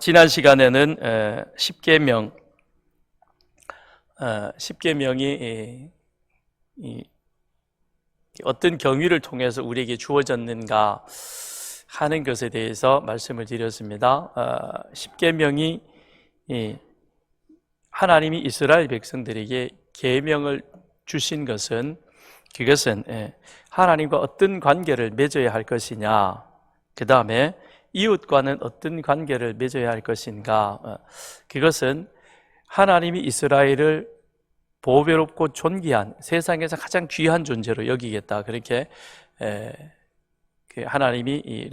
지난 시간에는 십계명이 어떤 경위를 통해서 우리에게 주어졌는가 하는 것에 대해서 말씀을 드렸습니다. 십계명이 하나님이 이스라엘 백성들에게 계명을 주신 것은 그것은 하나님과 어떤 관계를 맺어야 할 것이냐, 그 다음에 이웃과는 어떤 관계를 맺어야 할 것인가, 그것은 하나님이 이스라엘을 보배롭고 존귀한, 세상에서 가장 귀한 존재로 여기겠다, 그렇게 하나님이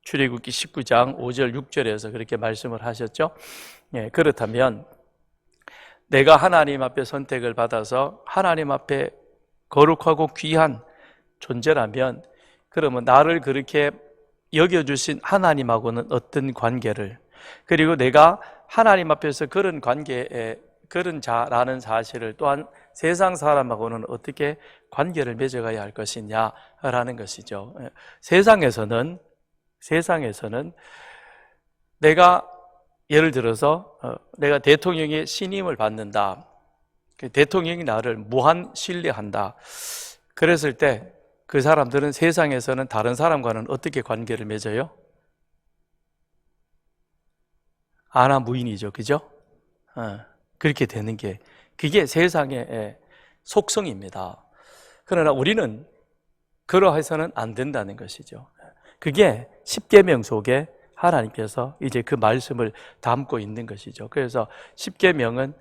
출애굽기 19장 5절 6절에서 그렇게 말씀을 하셨죠. 그렇다면 내가 하나님 앞에 선택을 받아서 하나님 앞에 거룩하고 귀한 존재라면, 그러면 나를 그렇게 여겨주신 하나님하고는 어떤 관계를, 그리고 내가 하나님 앞에서 그런 관계에 그런 자라는 사실을 또한 세상 사람하고는 어떻게 관계를 맺어가야 할 것이냐라는 것이죠. 세상에서는 내가 예를 들어서 내가 대통령의 신임을 받는다, 대통령이 나를 무한 신뢰한다, 그랬을 때 그 사람들은 세상에서는 다른 사람과는 어떻게 관계를 맺어요? 아나무인이죠, 그죠? 그렇게 되는 게 그게 세상의 속성입니다. 그러나 우리는 그러해서는 안 된다는 것이죠. 그게 십계명 속에 하나님께서 이제 그 말씀을 담고 있는 것이죠. 그래서 십계명은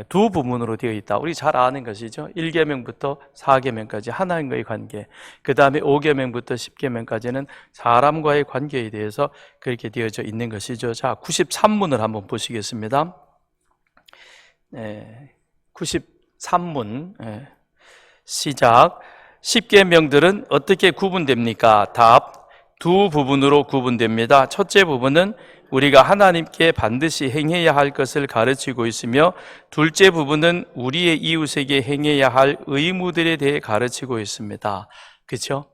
두 부분으로 되어 있다. 우리 잘 아는 것이죠. 1계명부터 4계명까지 하나님과의 관계, 그 다음에 5계명부터 10계명까지는 사람과의 관계에 대해서 그렇게 되어져 있는 것이죠. 자, 93문을 한번 보시겠습니다. 93문 시작. 십계명들은 어떻게 구분됩니까? 답, 두 부분으로 구분됩니다. 첫째 부분은 우리가 하나님께 반드시 행해야 할 것을 가르치고 있으며, 둘째 부분은 우리의 이웃에게 행해야 할 의무들에 대해 가르치고 있습니다. 그렇죠?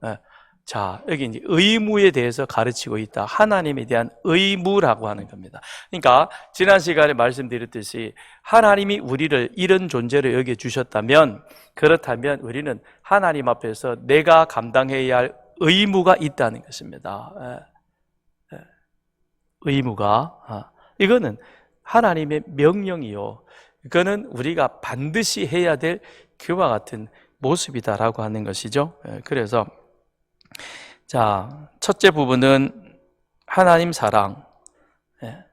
자, 여기 이제 의무에 대해서 가르치고 있다. 하나님에 대한 의무라고 하는 겁니다. 그러니까 지난 시간에 말씀드렸듯이 하나님이 우리를 이런 존재로 여겨 주셨다면, 그렇다면 우리는 하나님 앞에서 내가 감당해야 할 의무가 있다는 것입니다. 의무가, 이거는 하나님의 명령이요, 이거는 우리가 반드시 해야 될 그와 같은 모습이다라고 하는 것이죠. 그래서 자, 첫째 부분은 하나님 사랑.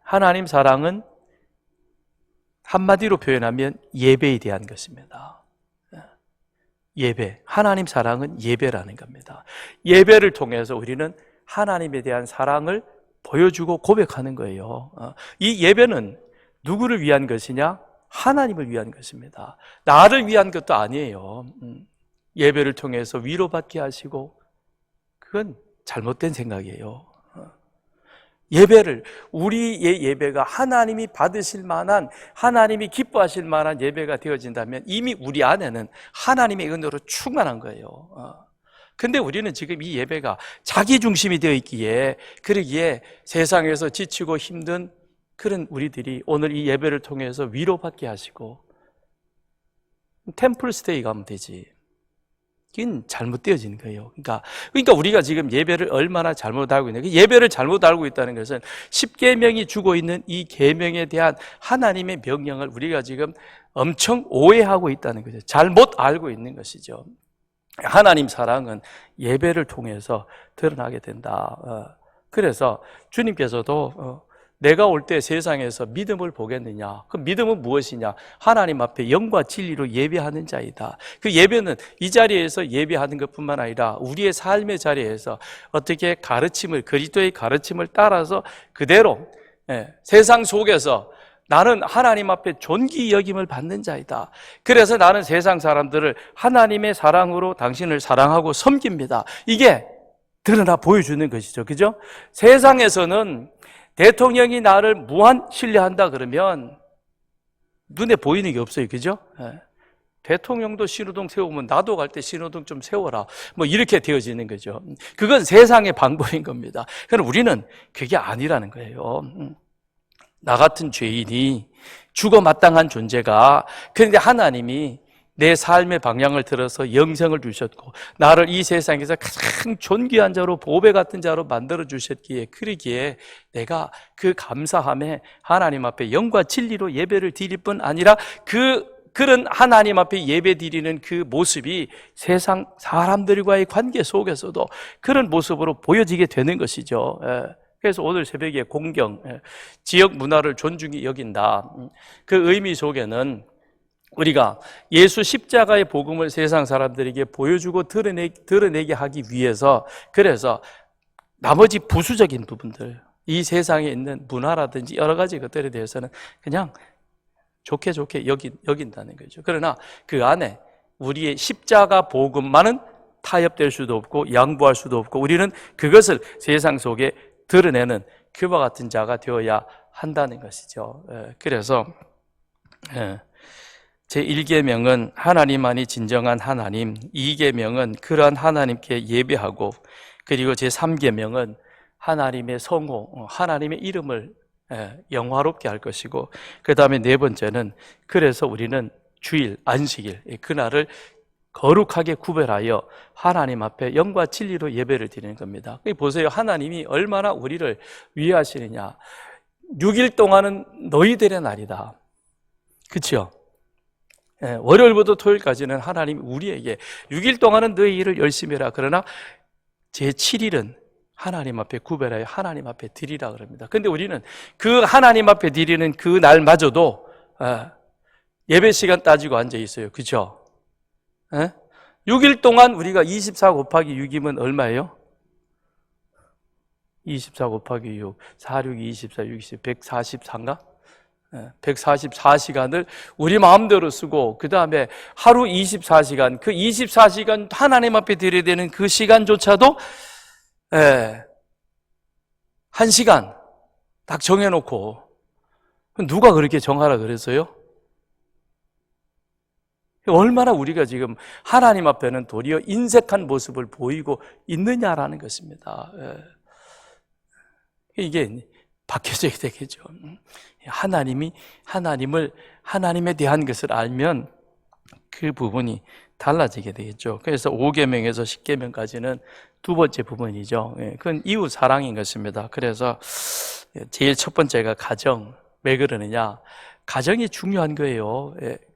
하나님 사랑은 한마디로 표현하면 예배에 대한 것입니다. 예배, 하나님 사랑은 예배라는 겁니다. 예배를 통해서 우리는 하나님에 대한 사랑을 보여주고 고백하는 거예요. 이 예배는 누구를 위한 것이냐? 하나님을 위한 것입니다. 나를 위한 것도 아니에요. 예배를 통해서 위로받게 하시고, 그건 잘못된 생각이에요. 예배를, 우리의 예배가 하나님이 받으실 만한, 하나님이 기뻐하실 만한 예배가 되어진다면 이미 우리 안에는 하나님의 은혜로 충만한 거예요. 근데 우리는 지금 이 예배가 자기 중심이 되어 있기에, 그러기에 세상에서 지치고 힘든 그런 우리들이 오늘 이 예배를 통해서 위로받게 하시고, 템플 스테이 가면 되지. 이건 잘못되어진 거예요. 그러니까 우리가 지금 예배를 얼마나 잘못 알고 있냐. 예배를 잘못 알고 있다는 것은 십계명이 주고 있는 이 계명에 대한 하나님의 명령을 우리가 지금 엄청 오해하고 있다는 거죠. 잘못 알고 있는 것이죠. 하나님 사랑은 예배를 통해서 드러나게 된다. 그래서 주님께서도 내가 올 때 세상에서 믿음을 보겠느냐? 그 믿음은 무엇이냐? 하나님 앞에 영과 진리로 예배하는 자이다. 그 예배는 이 자리에서 예배하는 것뿐만 아니라 우리의 삶의 자리에서 어떻게 가르침을, 그리스도의 가르침을 따라서 그대로 세상 속에서 나는 하나님 앞에 존귀 여김을 받는 자이다. 그래서 나는 세상 사람들을 하나님의 사랑으로 당신을 사랑하고 섬깁니다. 이게 드러나 보여주는 것이죠. 그죠? 세상에서는 대통령이 나를 무한 신뢰한다 그러면 눈에 보이는 게 없어요. 그죠? 대통령도 신호등 세우면 나도 갈 때 신호등 좀 세워라. 뭐 이렇게 되어지는 거죠. 그건 세상의 방법인 겁니다. 그러나 우리는 그게 아니라는 거예요. 나 같은 죄인이 죽어 마땅한 존재가, 그런데 하나님이 내 삶의 방향을 들어서 영생을 주셨고 나를 이 세상에서 가장 존귀한 자로 보배 같은 자로 만들어 주셨기에, 그러기에 내가 그 감사함에 하나님 앞에 영과 진리로 예배를 드릴 뿐 아니라 그런 하나님 앞에 예배 드리는 그 모습이 세상 사람들과의 관계 속에서도 그런 모습으로 보여지게 되는 것이죠. 그래서 오늘 새벽에 공경, 지역 문화를 존중히 여긴다, 그 의미 속에는 우리가 예수 십자가의 복음을 세상 사람들에게 보여주고 드러내게 하기 위해서, 그래서 나머지 부수적인 부분들, 이 세상에 있는 문화라든지 여러 가지 것들에 대해서는 그냥 좋게 여긴다는 거죠. 그러나 그 안에 우리의 십자가 복음만은 타협될 수도 없고 양보할 수도 없고, 우리는 그것을 세상 속에 드러내는 그와 같은 자가 되어야 한다는 것이죠. 그래서 제1계명은 하나님만이 진정한 하나님, 2계명은 그러한 하나님께 예배하고, 그리고 제3계명은 하나님의 성호, 하나님의 이름을 영화롭게 할 것이고, 그 다음에 네 번째는 그래서 우리는 주일, 안식일, 그날을 거룩하게 구별하여 하나님 앞에 영과 진리로 예배를 드리는 겁니다. 보세요, 하나님이 얼마나 우리를 위하시느냐. 6일 동안은 너희들의 날이다, 그렇죠? 월요일부터 토요일까지는 하나님 우리에게 6일 동안은 너희 일을 열심히 해라, 그러나 제7일은 하나님 앞에 구별하여 하나님 앞에 드리라 그럽니다. 그런데 우리는 그 하나님 앞에 드리는 그 날마저도 예배 시간 따지고 앉아 있어요, 그렇죠? 6일 동안 우리가 24 곱하기 6이면 얼마예요? 24 곱하기 6, 4, 6, 24, 60, 144인가? 144시간을 우리 마음대로 쓰고, 그 다음에 하루 24시간, 그 24시간 하나님 앞에 드려야 되는 그 시간조차도 1시간 딱 정해놓고, 누가 그렇게 정하라 그랬어요? 얼마나 우리가 지금 하나님 앞에는 도리어 인색한 모습을 보이고 있느냐라는 것입니다. 이게 바뀌어져야 되겠죠. 하나님에 대한 것을 알면 그 부분이 달라지게 되겠죠. 그래서 5계명에서 10계명까지는 두 번째 부분이죠. 그건 이웃 사랑인 것입니다. 그래서 제일 첫 번째가 가정. 왜 그러느냐? 가정이 중요한 거예요.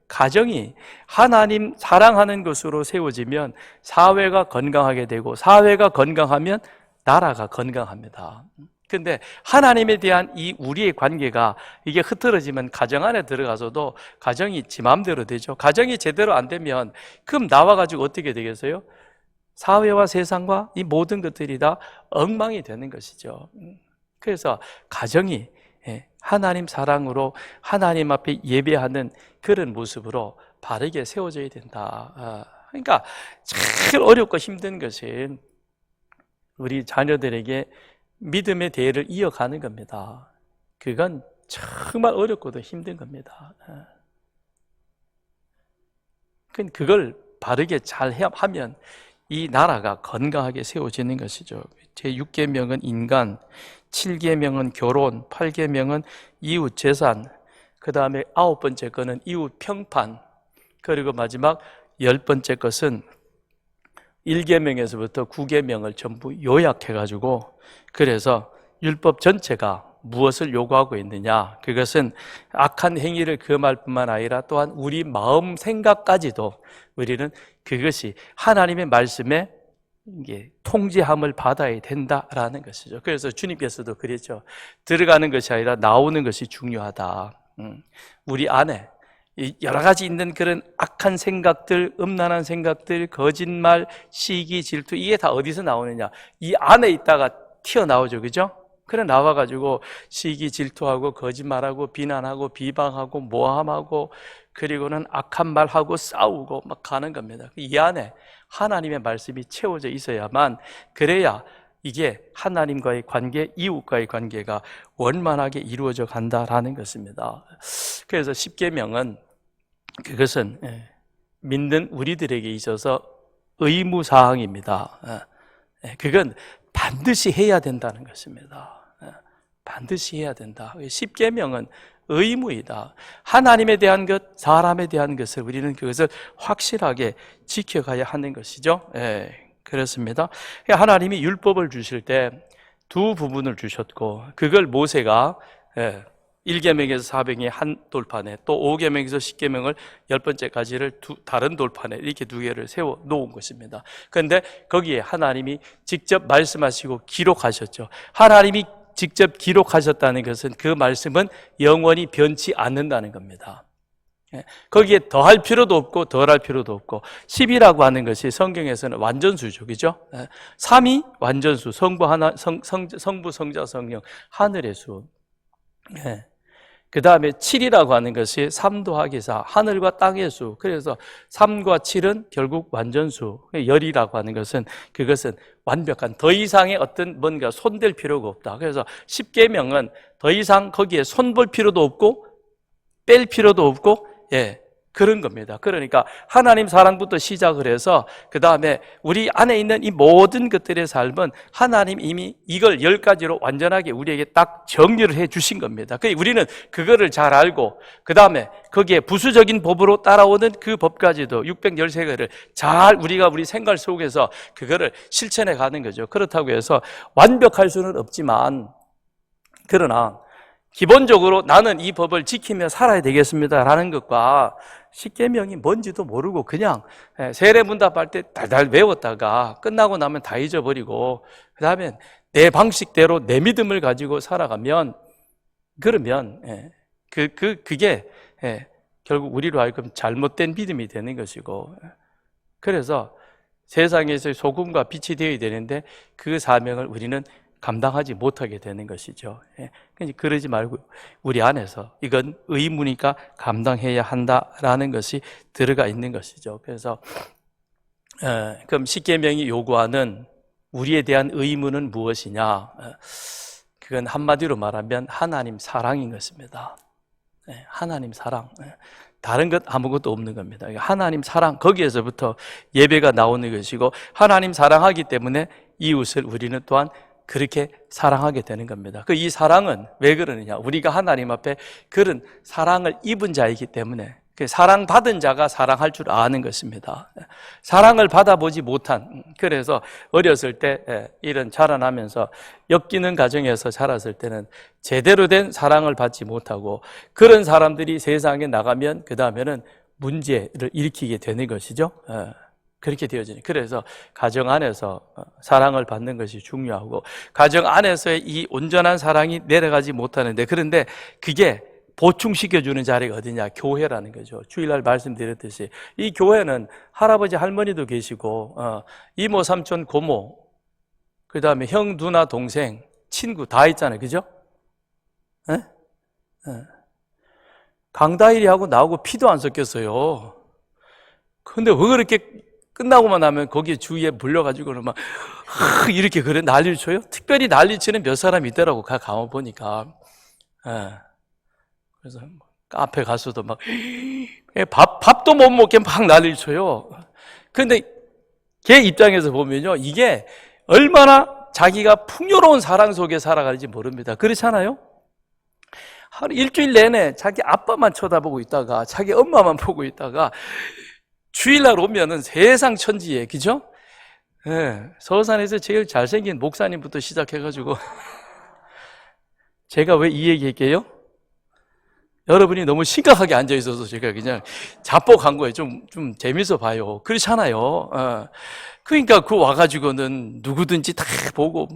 가정이 하나님 사랑하는 것으로 세워지면 사회가 건강하게 되고, 사회가 건강하면 나라가 건강합니다. 근데 하나님에 대한 이 우리의 관계가 이게 흐트러지면 가정 안에 들어가서도 가정이 지 마음대로 되죠. 가정이 제대로 안 되면 그럼 나와 가지고 어떻게 되겠어요? 사회와 세상과 이 모든 것들이 다 엉망이 되는 것이죠. 그래서 가정이 하나님 사랑으로 하나님 앞에 예배하는 그런 모습으로 바르게 세워져야 된다. 그러니까 제일 어렵고 힘든 것은 우리 자녀들에게 믿음의 대를 이어가는 겁니다. 그건 정말 어렵고도 힘든 겁니다. 그걸 바르게 잘 하면 이 나라가 건강하게 세워지는 것이죠. 제6계명은 인간, 7계명은 결혼, 8계명은 이웃 재산, 그 다음에 9번째 거는 이웃 평판, 그리고 마지막 10번째 것은 1계명에서부터 9계명을 전부 요약해가지고, 그래서 율법 전체가 무엇을 요구하고 있느냐, 그것은 악한 행위를 금할 뿐만 아니라 또한 우리 마음 생각까지도 우리는 그것이 하나님의 말씀에 이게 통제함을 받아야 된다라는 것이죠. 그래서 주님께서도 그랬죠. 들어가는 것이 아니라 나오는 것이 중요하다. 우리 안에 여러 가지 있는 그런 악한 생각들, 음란한 생각들, 거짓말, 시기, 질투, 이게 다 어디서 나오느냐? 이 안에 있다가 튀어나오죠, 그죠? 그래 나와가지고 시기, 질투하고, 거짓말하고, 비난하고, 비방하고, 모함하고, 그리고는 악한 말하고 싸우고 막 가는 겁니다. 이 안에 하나님의 말씀이 채워져 있어야만, 그래야 이게 하나님과의 관계, 이웃과의 관계가 원만하게 이루어져 간다라는 것입니다. 그래서 10계명은 그것은 믿는 우리들에게 있어서 의무사항입니다. 그건 반드시 해야 된다는 것입니다. 반드시 해야 된다. 십계명은 의무이다. 하나님에 대한 것, 사람에 대한 것을 우리는 그것을 확실하게 지켜가야 하는 것이죠. 그렇습니다. 하나님이 율법을 주실 때 두 부분을 주셨고, 그걸 모세가 1계명에서 4계명의 한 돌판에, 또 5계명에서 10계명을 10번째까지를 다른 돌판에 이렇게 두 개를 세워 놓은 것입니다. 그런데 거기에 하나님이 직접 말씀하시고 기록하셨죠. 하나님이 직접 기록하셨다는 것은, 그 말씀은 영원히 변치 않는다는 겁니다. 거기에 더할 필요도 없고 덜할 필요도 없고, 10이라고 하는 것이 성경에서는 완전수죠, 그죠? 3이 완전수, 성부, 성자, 성령, 하늘의 수. 그 다음에 7이라고 하는 것이 3 더하기 4, 하늘과 땅의 수. 그래서 3과 7은 결국 완전수. 열이라고 하는 것은, 그것은 완벽한, 더 이상의 어떤 뭔가 손댈 필요가 없다. 그래서 10계명은 더 이상 거기에 손볼 필요도 없고 뺄 필요도 없고, 그런 겁니다. 그러니까 하나님 사랑부터 시작을 해서 그 다음에 우리 안에 있는 이 모든 것들의 삶은 하나님 이미 이걸 10가지로 완전하게 우리에게 딱 정리를 해 주신 겁니다. 그러니까 우리는 그거를 잘 알고, 그 다음에 거기에 부수적인 법으로 따라오는 그 법까지도 613개를 잘 우리가 우리 생활 속에서 그거를 실천해 가는 거죠. 그렇다고 해서 완벽할 수는 없지만, 그러나 기본적으로 나는 이 법을 지키며 살아야 되겠습니다라는 것과, 십계명이 뭔지도 모르고 그냥 세례문답할 때 달달 외웠다가 끝나고 나면 다 잊어버리고, 그 다음에 내 방식대로 내 믿음을 가지고 살아가면, 그러면 그게 결국 우리로 하여금 잘못된 믿음이 되는 것이고, 그래서 세상에서 소금과 빛이 되어야 되는데 그 사명을 우리는 감당하지 못하게 되는 것이죠. 그러지 말고 우리 안에서 이건 의무니까 감당해야 한다라는 것이 들어가 있는 것이죠. 그래서 그럼 십계명이 요구하는 우리에 대한 의무는 무엇이냐? 그건 한마디로 말하면 하나님 사랑인 것입니다. 하나님 사랑. 다른 것 아무것도 없는 겁니다. 하나님 사랑, 거기에서부터 예배가 나오는 것이고, 하나님 사랑하기 때문에 이웃을 우리는 또한 그렇게 사랑하게 되는 겁니다. 이 사랑은 왜 그러느냐? 우리가 하나님 앞에 그런 사랑을 입은 자이기 때문에, 사랑받은 자가 사랑할 줄 아는 것입니다. 사랑을 받아보지 못한, 그래서 어렸을 때 이런 자라나면서 엮이는 가정에서 자랐을 때는 제대로 된 사랑을 받지 못하고, 그런 사람들이 세상에 나가면 그 다음에는 문제를 일으키게 되는 것이죠. 그렇게 되어지는. 그래서 가정 안에서 사랑을 받는 것이 중요하고, 가정 안에서의 이 온전한 사랑이 내려가지 못하는데, 그런데 그게 보충시켜주는 자리가 어디냐? 교회라는 거죠. 주일날 말씀드렸듯이 이 교회는 할아버지 할머니도 계시고, 이모 삼촌 고모, 그 다음에 형 누나 동생 친구 다 있잖아요, 그죠? 강다일이하고 나하고 피도 안 섞였어요. 근데 왜 그렇게 끝나고만 나면 거기에 주위에 물려가지고는 막 이렇게 그래 난리를 쳐요? 특별히 난리 치는 몇 사람이 있더라고. 가만 보니까. 그래서 카페 가서도 막 밥도 못 먹게 막 난리를 쳐요. 근데 걔 입장에서 보면요, 이게 얼마나 자기가 풍요로운 사랑 속에 살아가는지 모릅니다. 그렇잖아요? 하루 일주일 내내 자기 아빠만 쳐다보고 있다가 자기 엄마만 보고 있다가 주일날 오면은 세상 천지에, 그죠? 서울산에서 제일 잘생긴 목사님부터 시작해가지고 제가 왜 이 얘기 할게요? 여러분이 너무 심각하게 앉아있어서 제가 그냥 자뻑한 거예요. 좀 재밌어 봐요. 그렇잖아요. 그러니까 그 와가지고는 누구든지 다 보고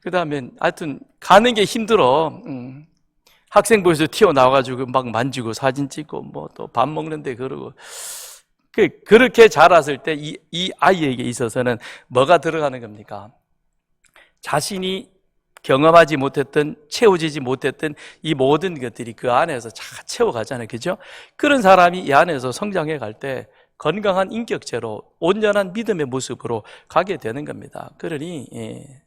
그 다음에 하여튼 가는 게 힘들어. 학생부에서 튀어나와가지고 막 만지고 사진 찍고 또 밥 먹는데 그러고. 그렇게 자랐을 때 이 아이에게 있어서는 뭐가 들어가는 겁니까? 자신이 경험하지 못했던, 채워지지 못했던 이 모든 것들이 그 안에서 잘 채워가잖아요, 그죠? 그런 사람이 이 안에서 성장해 갈 때 건강한 인격체로 온전한 믿음의 모습으로 가게 되는 겁니다. 그러니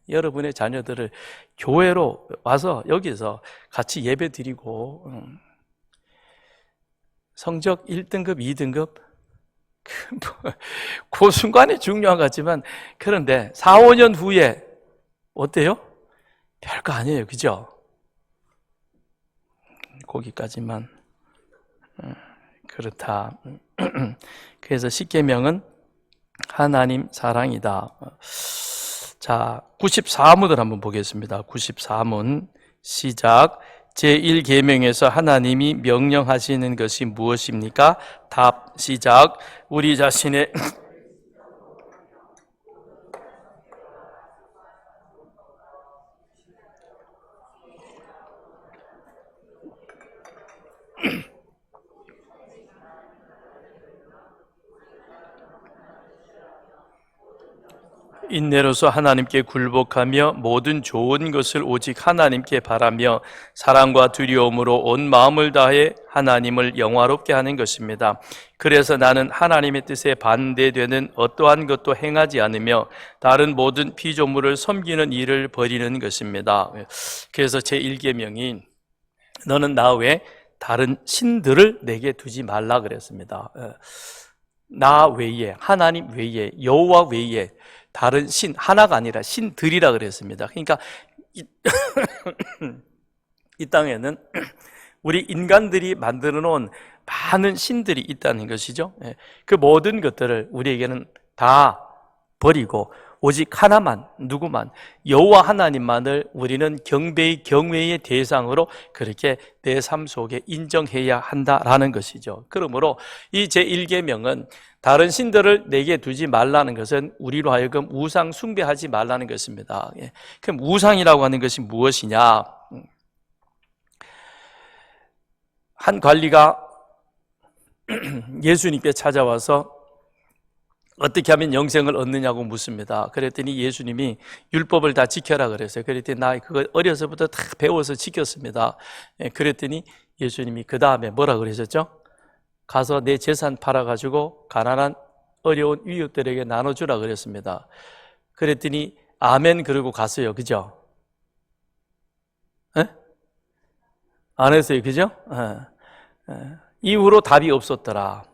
여러분의 자녀들을 교회로 와서 여기서 같이 예배 드리고, 성적 1등급, 2등급 그 순간이 중요한 것 같지만, 그런데 4, 5년 후에 어때요? 별거 아니에요. 그죠? 거기까지만. 그렇다. 그래서 십계명은 하나님 사랑이다. 자, 94문을 한번 보겠습니다. 94문 시작. 제1계명에서 하나님이 명령하시는 것이 무엇입니까? 답 시작. 우리 자신의 인내로서 하나님께 굴복하며 모든 좋은 것을 오직 하나님께 바라며 사랑과 두려움으로 온 마음을 다해 하나님을 영화롭게 하는 것입니다. 그래서 나는 하나님의 뜻에 반대되는 어떠한 것도 행하지 않으며 다른 모든 피조물을 섬기는 일을 벌이는 것입니다. 그래서 제1계명이 너는 나 외에 다른 신들을 내게 두지 말라 그랬습니다. 나 외에, 하나님 외에, 여호와 외에 다른 신, 하나가 아니라 신들이라 그랬습니다. 그러니까 이 땅에는 우리 인간들이 만들어 놓은 많은 신들이 있다는 것이죠. 그 모든 것들을 우리에게는 다 버리고 오직 하나만, 누구만, 여호와 하나님만을 우리는 경외의 대상으로 그렇게 내 삶 속에 인정해야 한다라는 것이죠. 그러므로 이 제1계명은 다른 신들을 내게 두지 말라는 것은 우리로 하여금 우상 숭배하지 말라는 것입니다. 그럼 우상이라고 하는 것이 무엇이냐? 한 관리가 예수님께 찾아와서 어떻게 하면 영생을 얻느냐고 묻습니다. 그랬더니 예수님이 율법을 다 지켜라 그랬어요. 그랬더니 나 그거 어려서부터 다 배워서 지켰습니다. 그랬더니 예수님이 그 다음에 뭐라 그러셨죠? 가서 내 재산 팔아가지고 가난한 어려운 이웃들에게 나눠주라 그랬습니다. 그랬더니 아멘 그러고 갔어요. 그죠? 에? 안 했어요. 그죠? 이후로 답이 없었더라.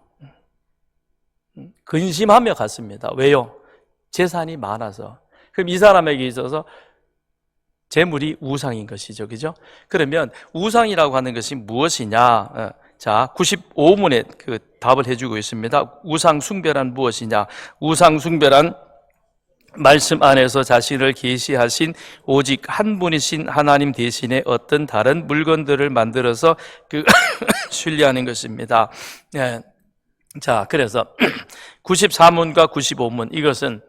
근심하며 갔습니다. 왜요? 재산이 많아서. 그럼 이 사람에게 있어서 재물이 우상인 것이죠. 그죠? 그러면 우상이라고 하는 것이 무엇이냐? 자, 95문에 그 답을 해주고 있습니다. 우상 숭배란 무엇이냐? 우상 숭배란 말씀 안에서 자신을 계시하신 오직 한 분이신 하나님 대신에 어떤 다른 물건들을 만들어서 그 신뢰하는 것입니다. 네. 자, 그래서 94문과 95문 이것은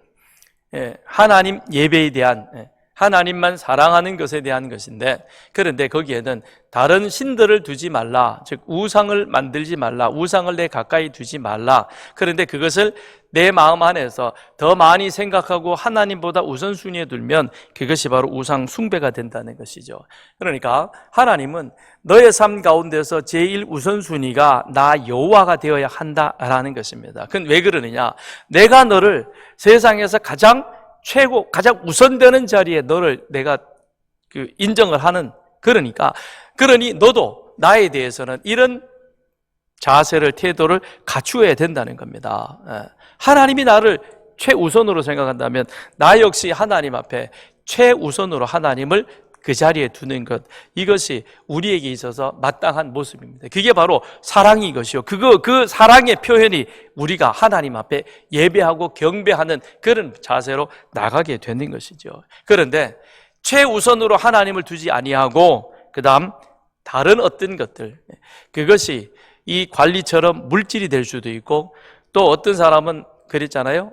하나님 예배에 대한 하나님만 사랑하는 것에 대한 것인데, 그런데 거기에는 다른 신들을 두지 말라, 즉 우상을 만들지 말라, 우상을 내 가까이 두지 말라. 그런데 그것을 내 마음 안에서 더 많이 생각하고 하나님보다 우선순위에 두면 그것이 바로 우상 숭배가 된다는 것이죠. 그러니까 하나님은 너의 삶 가운데서 제일 우선순위가 나 여호와가 되어야 한다라는 것입니다. 그건 왜 그러느냐? 내가 너를 세상에서 가장 가장 우선되는 자리에 너를 내가 인정을 하는, 그러니 너도 나에 대해서는 이런 자세를, 태도를 갖추어야 된다는 겁니다. 하나님이 나를 최우선으로 생각한다면 나 역시 하나님 앞에 최우선으로 하나님을 그 자리에 두는 것, 이것이 우리에게 있어서 마땅한 모습입니다. 그게 바로 사랑인 것이요. 그 사랑의 표현이 우리가 하나님 앞에 예배하고 경배하는 그런 자세로 나가게 되는 것이죠. 그런데 최우선으로 하나님을 두지 아니하고 그다음 다른 어떤 것들, 그것이 이 관리처럼 물질이 될 수도 있고, 또 어떤 사람은 그랬잖아요.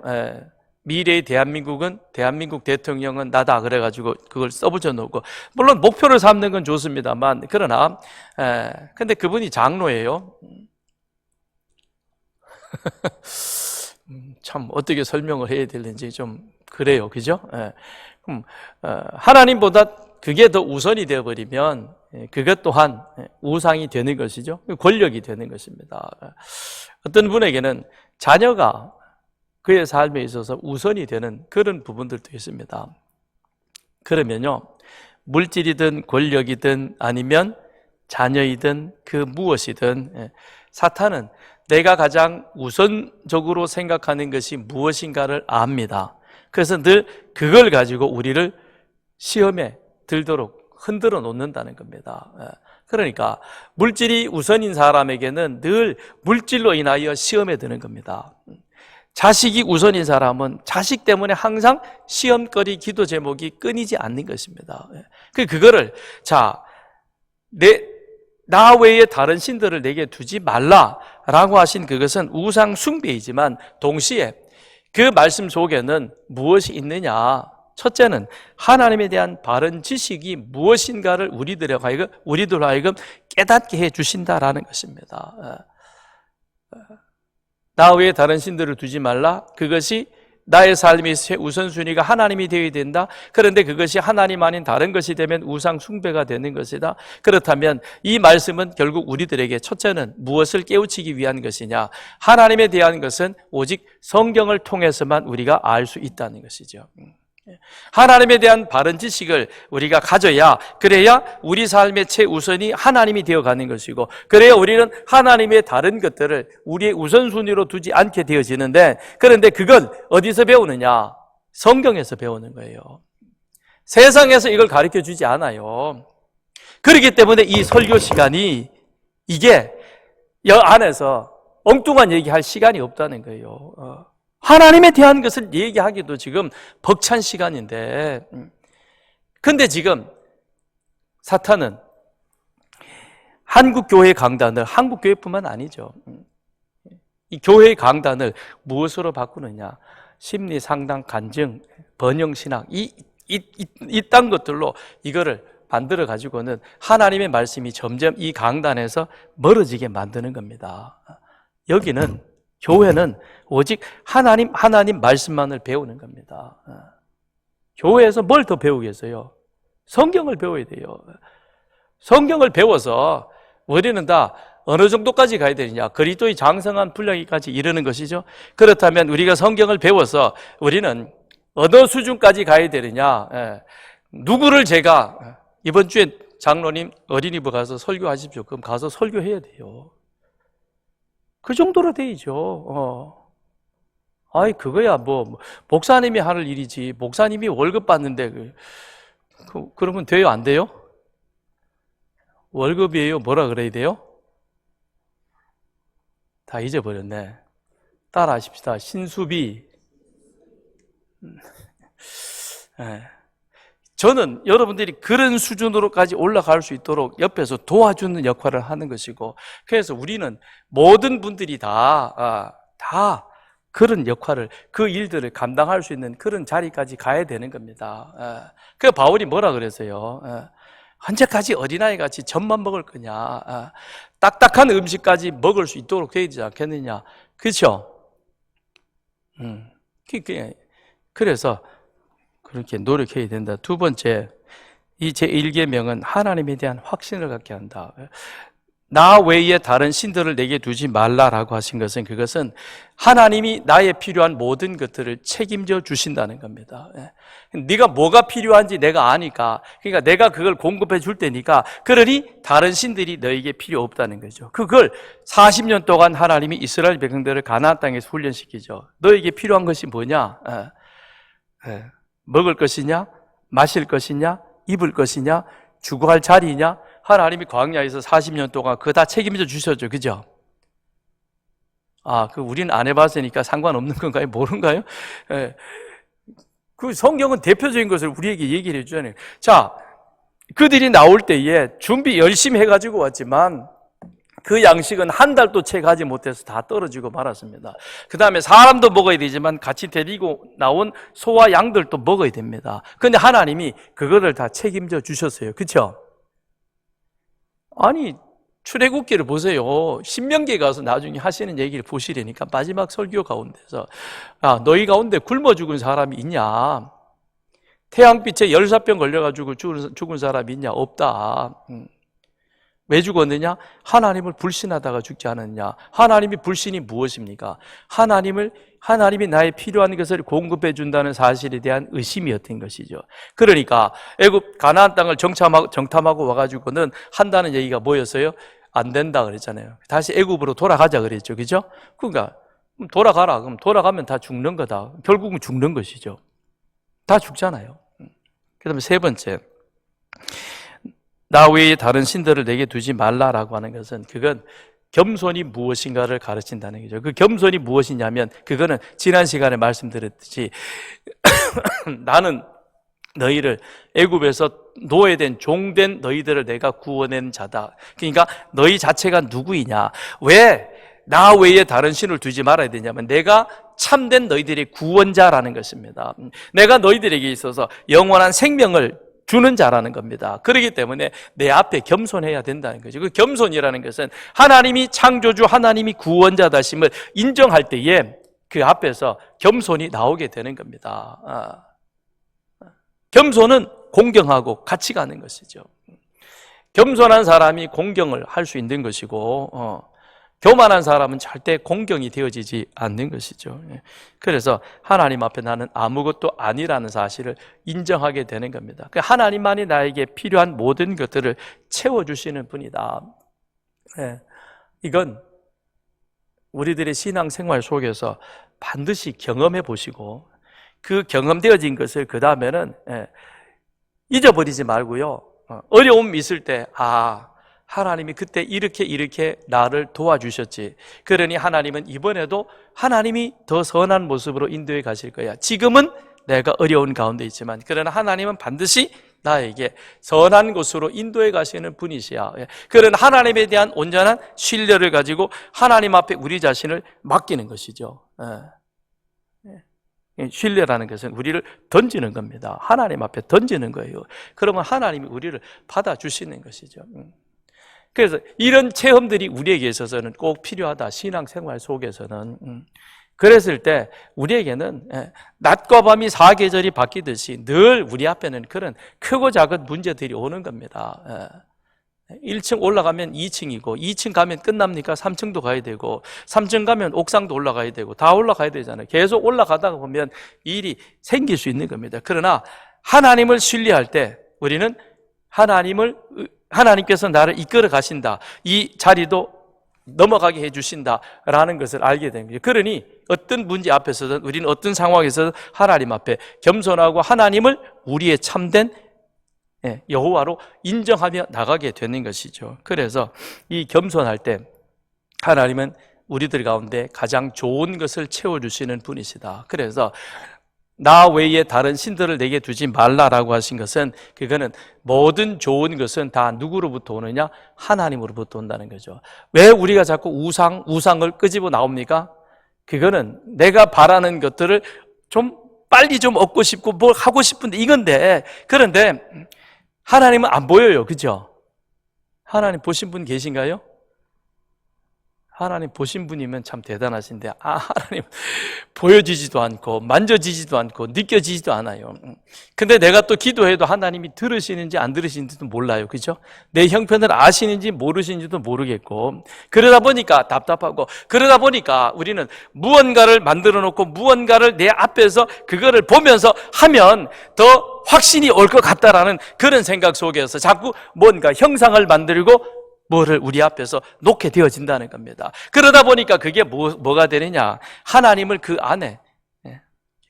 미래의 대한민국 대통령은 나다 그래가지고 그걸 써붙여 놓고, 물론 목표를 삼는 건 좋습니다만, 그러나 근데 그분이 장로예요. 참 어떻게 설명을 해야 되는지 좀 그래요. 그죠? 하나님보다 그게 더 우선이 되어버리면 그것 또한 우상이 되는 것이죠. 권력이 되는 것입니다. 어떤 분에게는 자녀가 그의 삶에 있어서 우선이 되는 그런 부분들도 있습니다. 그러면요, 물질이든 권력이든 아니면 자녀이든 그 무엇이든 사탄은 내가 가장 우선적으로 생각하는 것이 무엇인가를 압니다. 그래서 늘 그걸 가지고 우리를 시험에 들도록 흔들어 놓는다는 겁니다. 그러니까 물질이 우선인 사람에게는 늘 물질로 인하여 시험에 드는 겁니다. 자식이 우선인 사람은 자식 때문에 항상 시험거리 기도 제목이 끊이지 않는 것입니다. 그거를 나 외에 다른 신들을 내게 두지 말라라고 하신 그것은 우상 숭배이지만 동시에 그 말씀 속에는 무엇이 있느냐? 첫째는 하나님에 대한 바른 지식이 무엇인가를 우리들 하여금 깨닫게 해 주신다라는 것입니다. 나 외에 다른 신들을 두지 말라. 그것이 나의 삶의 우선순위가 하나님이 되어야 된다. 그런데 그것이 하나님 아닌 다른 것이 되면 우상 숭배가 되는 것이다. 그렇다면 이 말씀은 결국 우리들에게 첫째는 무엇을 깨우치기 위한 것이냐? 하나님에 대한 것은 오직 성경을 통해서만 우리가 알 수 있다는 것이죠. 하나님에 대한 바른 지식을 우리가 가져야, 그래야 우리 삶의 최우선이 하나님이 되어가는 것이고, 그래야 우리는 하나님의 다른 것들을 우리의 우선순위로 두지 않게 되어지는데, 그런데 그건 어디서 배우느냐? 성경에서 배우는 거예요. 세상에서 이걸 가르쳐 주지 않아요. 그렇기 때문에 이 설교 시간이 이게 여 안에서 엉뚱한 얘기할 시간이 없다는 거예요. 하나님에 대한 것을 얘기하기도 지금 벅찬 시간인데, 근데 지금 사탄은 한국교회 강단을, 한국교회뿐만 아니죠, 이 교회의 강단을 무엇으로 바꾸느냐? 심리 상담, 간증, 번영신학, 이딴 것들로 이거를 만들어 가지고는 하나님의 말씀이 점점 이 강단에서 멀어지게 만드는 겁니다. 여기는, 교회는 오직 하나님 말씀만을 배우는 겁니다. 교회에서 뭘 더 배우겠어요? 성경을 배워야 돼요. 성경을 배워서 우리는 다 어느 정도까지 가야 되느냐? 그리스도의 장성한 분량까지 이르는 것이죠. 그렇다면 우리가 성경을 배워서 우리는 어느 수준까지 가야 되느냐? 누구를 제가 이번 주에 장로님 어린이부 가서 설교하십시오. 그럼 가서 설교해야 돼요. 그 정도로 되죠. 그거야 목사님이 하는 일이지. 목사님이 월급 받는데 그러면 돼요, 안 돼요? 월급이에요, 뭐라 그래야 돼요? 다 잊어버렸네. 따라하십시다. 신수비. 저는 여러분들이 그런 수준으로까지 올라갈 수 있도록 옆에서 도와주는 역할을 하는 것이고, 그래서 우리는 모든 분들이 다 그런 역할을, 그 일들을 감당할 수 있는 그런 자리까지 가야 되는 겁니다. 그 바울이 뭐라 그랬어요? 언제까지 어린아이같이 젖만 먹을 거냐? 딱딱한 음식까지 먹을 수 있도록 되지 않겠느냐? 그렇죠? 그래서 그렇게 노력해야 된다. 두 번째, 이 제1계명은 하나님에 대한 확신을 갖게 한다. 나 외에 다른 신들을 내게 두지 말라라고 하신 것은, 그것은 하나님이 나의 필요한 모든 것들을 책임져 주신다는 겁니다. 네가 뭐가 필요한지 내가 아니까, 그러니까 내가 그걸 공급해 줄 테니까, 그러니 다른 신들이 너에게 필요 없다는 거죠. 그걸 40년 동안 하나님이 이스라엘 백성들을 가나안 땅에서 훈련시키죠. 너에게 필요한 것이 뭐냐? 먹을 것이냐? 마실 것이냐? 입을 것이냐? 주거할 자리냐? 하나님이 광야에서 40년 동안 그거 다 책임져 주셨죠. 그죠? 우리는 안 해봤으니까 상관없는 건가요? 모른가요? 그 성경은 대표적인 것을 우리에게 얘기를 해주잖아요. 자, 그들이 나올 때에 준비 열심히 해가지고 왔지만 그 양식은 한 달도 채 가지 못해서 다 떨어지고 말았습니다. 그 다음에 사람도 먹어야 되지만 같이 데리고 나온 소와 양들도 먹어야 됩니다. 그런데 하나님이 그거를 다 책임져 주셨어요. 그렇죠? 아니, 출애굽기를 보세요. 신명기에 가서 나중에 하시는 얘기를 보시려니까 마지막 설교 가운데서 너희 가운데 굶어 죽은 사람이 있냐? 태양빛에 열사병 걸려가지고 죽은 사람이 있냐? 없다. 왜 죽었느냐? 하나님을 불신하다가 죽지 않았냐? 하나님이 불신이 무엇입니까? 하나님이 나의 필요한 것을 공급해 준다는 사실에 대한 의심이었던 것이죠. 그러니까 애굽 가나안 땅을 정탐하고 와가지고는 한다는 얘기가 뭐였어요? 안 된다 그랬잖아요. 다시 애굽으로 돌아가자 그랬죠. 그죠? 그러니까 돌아가라. 그럼 돌아가면 다 죽는 거다. 결국은 죽는 것이죠. 다 죽잖아요. 그다음에 세 번째, 나 외에 다른 신들을 내게 두지 말라라고 하는 것은, 그건 겸손이 무엇인가를 가르친다는 거죠. 그 겸손이 무엇이냐면, 그거는 지난 시간에 말씀드렸듯이 나는 너희를 애굽에서 노예된 종된 너희들을 내가 구원한 자다. 그러니까 너희 자체가 누구이냐, 왜 나 외에 다른 신을 두지 말아야 되냐면, 내가 참된 너희들의 구원자라는 것입니다. 내가 너희들에게 있어서 영원한 생명을 주는 자라는 겁니다. 그렇기 때문에 내 앞에 겸손해야 된다는 거죠. 그 겸손이라는 것은 하나님이 창조주, 하나님이 구원자다심을 인정할 때에 그 앞에서 겸손이 나오게 되는 겁니다. 겸손은 공경하고 같이 가는 것이죠. 겸손한 사람이 공경을 할 수 있는 것이고, 교만한 사람은 절대 공경이 되어지지 않는 것이죠. 그래서 하나님 앞에 나는 아무것도 아니라는 사실을 인정하게 되는 겁니다. 하나님만이 나에게 필요한 모든 것들을 채워주시는 분이다. 이건 우리들의 신앙생활 속에서 반드시 경험해 보시고, 그 경험되어진 것을 그 다음에는 잊어버리지 말고요, 어려움이 있을 때 하나님이 그때 이렇게 나를 도와주셨지, 그러니 하나님은 이번에도 하나님이 더 선한 모습으로 인도해 가실 거야. 지금은 내가 어려운 가운데 있지만, 그러나 하나님은 반드시 나에게 선한 곳으로 인도해 가시는 분이시야. 그런 하나님에 대한 온전한 신뢰를 가지고 하나님 앞에 우리 자신을 맡기는 것이죠. 신뢰라는 것은 우리를 던지는 겁니다. 하나님 앞에 던지는 거예요. 그러면 하나님이 우리를 받아주시는 것이죠. 그래서 이런 체험들이 우리에게 있어서는 꼭 필요하다. 신앙생활 속에서는. 그랬을 때 우리에게는 낮과 밤이 사계절이 바뀌듯이 늘 우리 앞에는 그런 크고 작은 문제들이 오는 겁니다. 1층 올라가면 2층이고, 2층 가면 끝납니까? 3층도 가야 되고, 3층 가면 옥상도 올라가야 되고, 다 올라가야 되잖아요. 계속 올라가다가 보면 일이 생길 수 있는 겁니다. 그러나 하나님을 신뢰할 때 우리는 하나님께서 나를 이끌어 가신다, 이 자리도 넘어가게 해주신다라는 것을 알게 된 거죠. 그러니 어떤 문제 앞에서든, 우리는 어떤 상황에서든 하나님 앞에 겸손하고 하나님을 우리의 참된 여호와로 인정하며 나가게 되는 것이죠. 그래서 이 겸손할 때 하나님은 우리들 가운데 가장 좋은 것을 채워주시는 분이시다. 그래서 나 외에 다른 신들을 내게 두지 말라라고 하신 것은, 그거는 모든 좋은 것은 다 누구로부터 오느냐? 하나님으로부터 온다는 거죠. 왜 우리가 자꾸 우상을 끄집어 나옵니까? 그거는 내가 바라는 것들을 좀 빨리 좀 얻고 싶고 뭘 하고 싶은데 이건데, 그런데 하나님은 안 보여요. 그죠? 하나님 보신 분 계신가요? 하나님 보신 분이면 참 대단하신데, 하나님 보여지지도 않고 만져지지도 않고 느껴지지도 않아요. 근데 내가 또 기도해도 하나님이 들으시는지 안 들으시는지도 몰라요. 그죠? 내 형편을 아시는지 모르시는지도 모르겠고, 그러다 보니까 답답하고, 그러다 보니까 우리는 무언가를 만들어 놓고 무언가를 내 앞에서 그거를 보면서 하면 더 확신이 올 것 같다라는 그런 생각 속에서 자꾸 뭔가 형상을 만들고 뭐를 우리 앞에서 놓게 되어진다는 겁니다. 그러다 보니까 그게 뭐가 되느냐? 하나님을 그 안에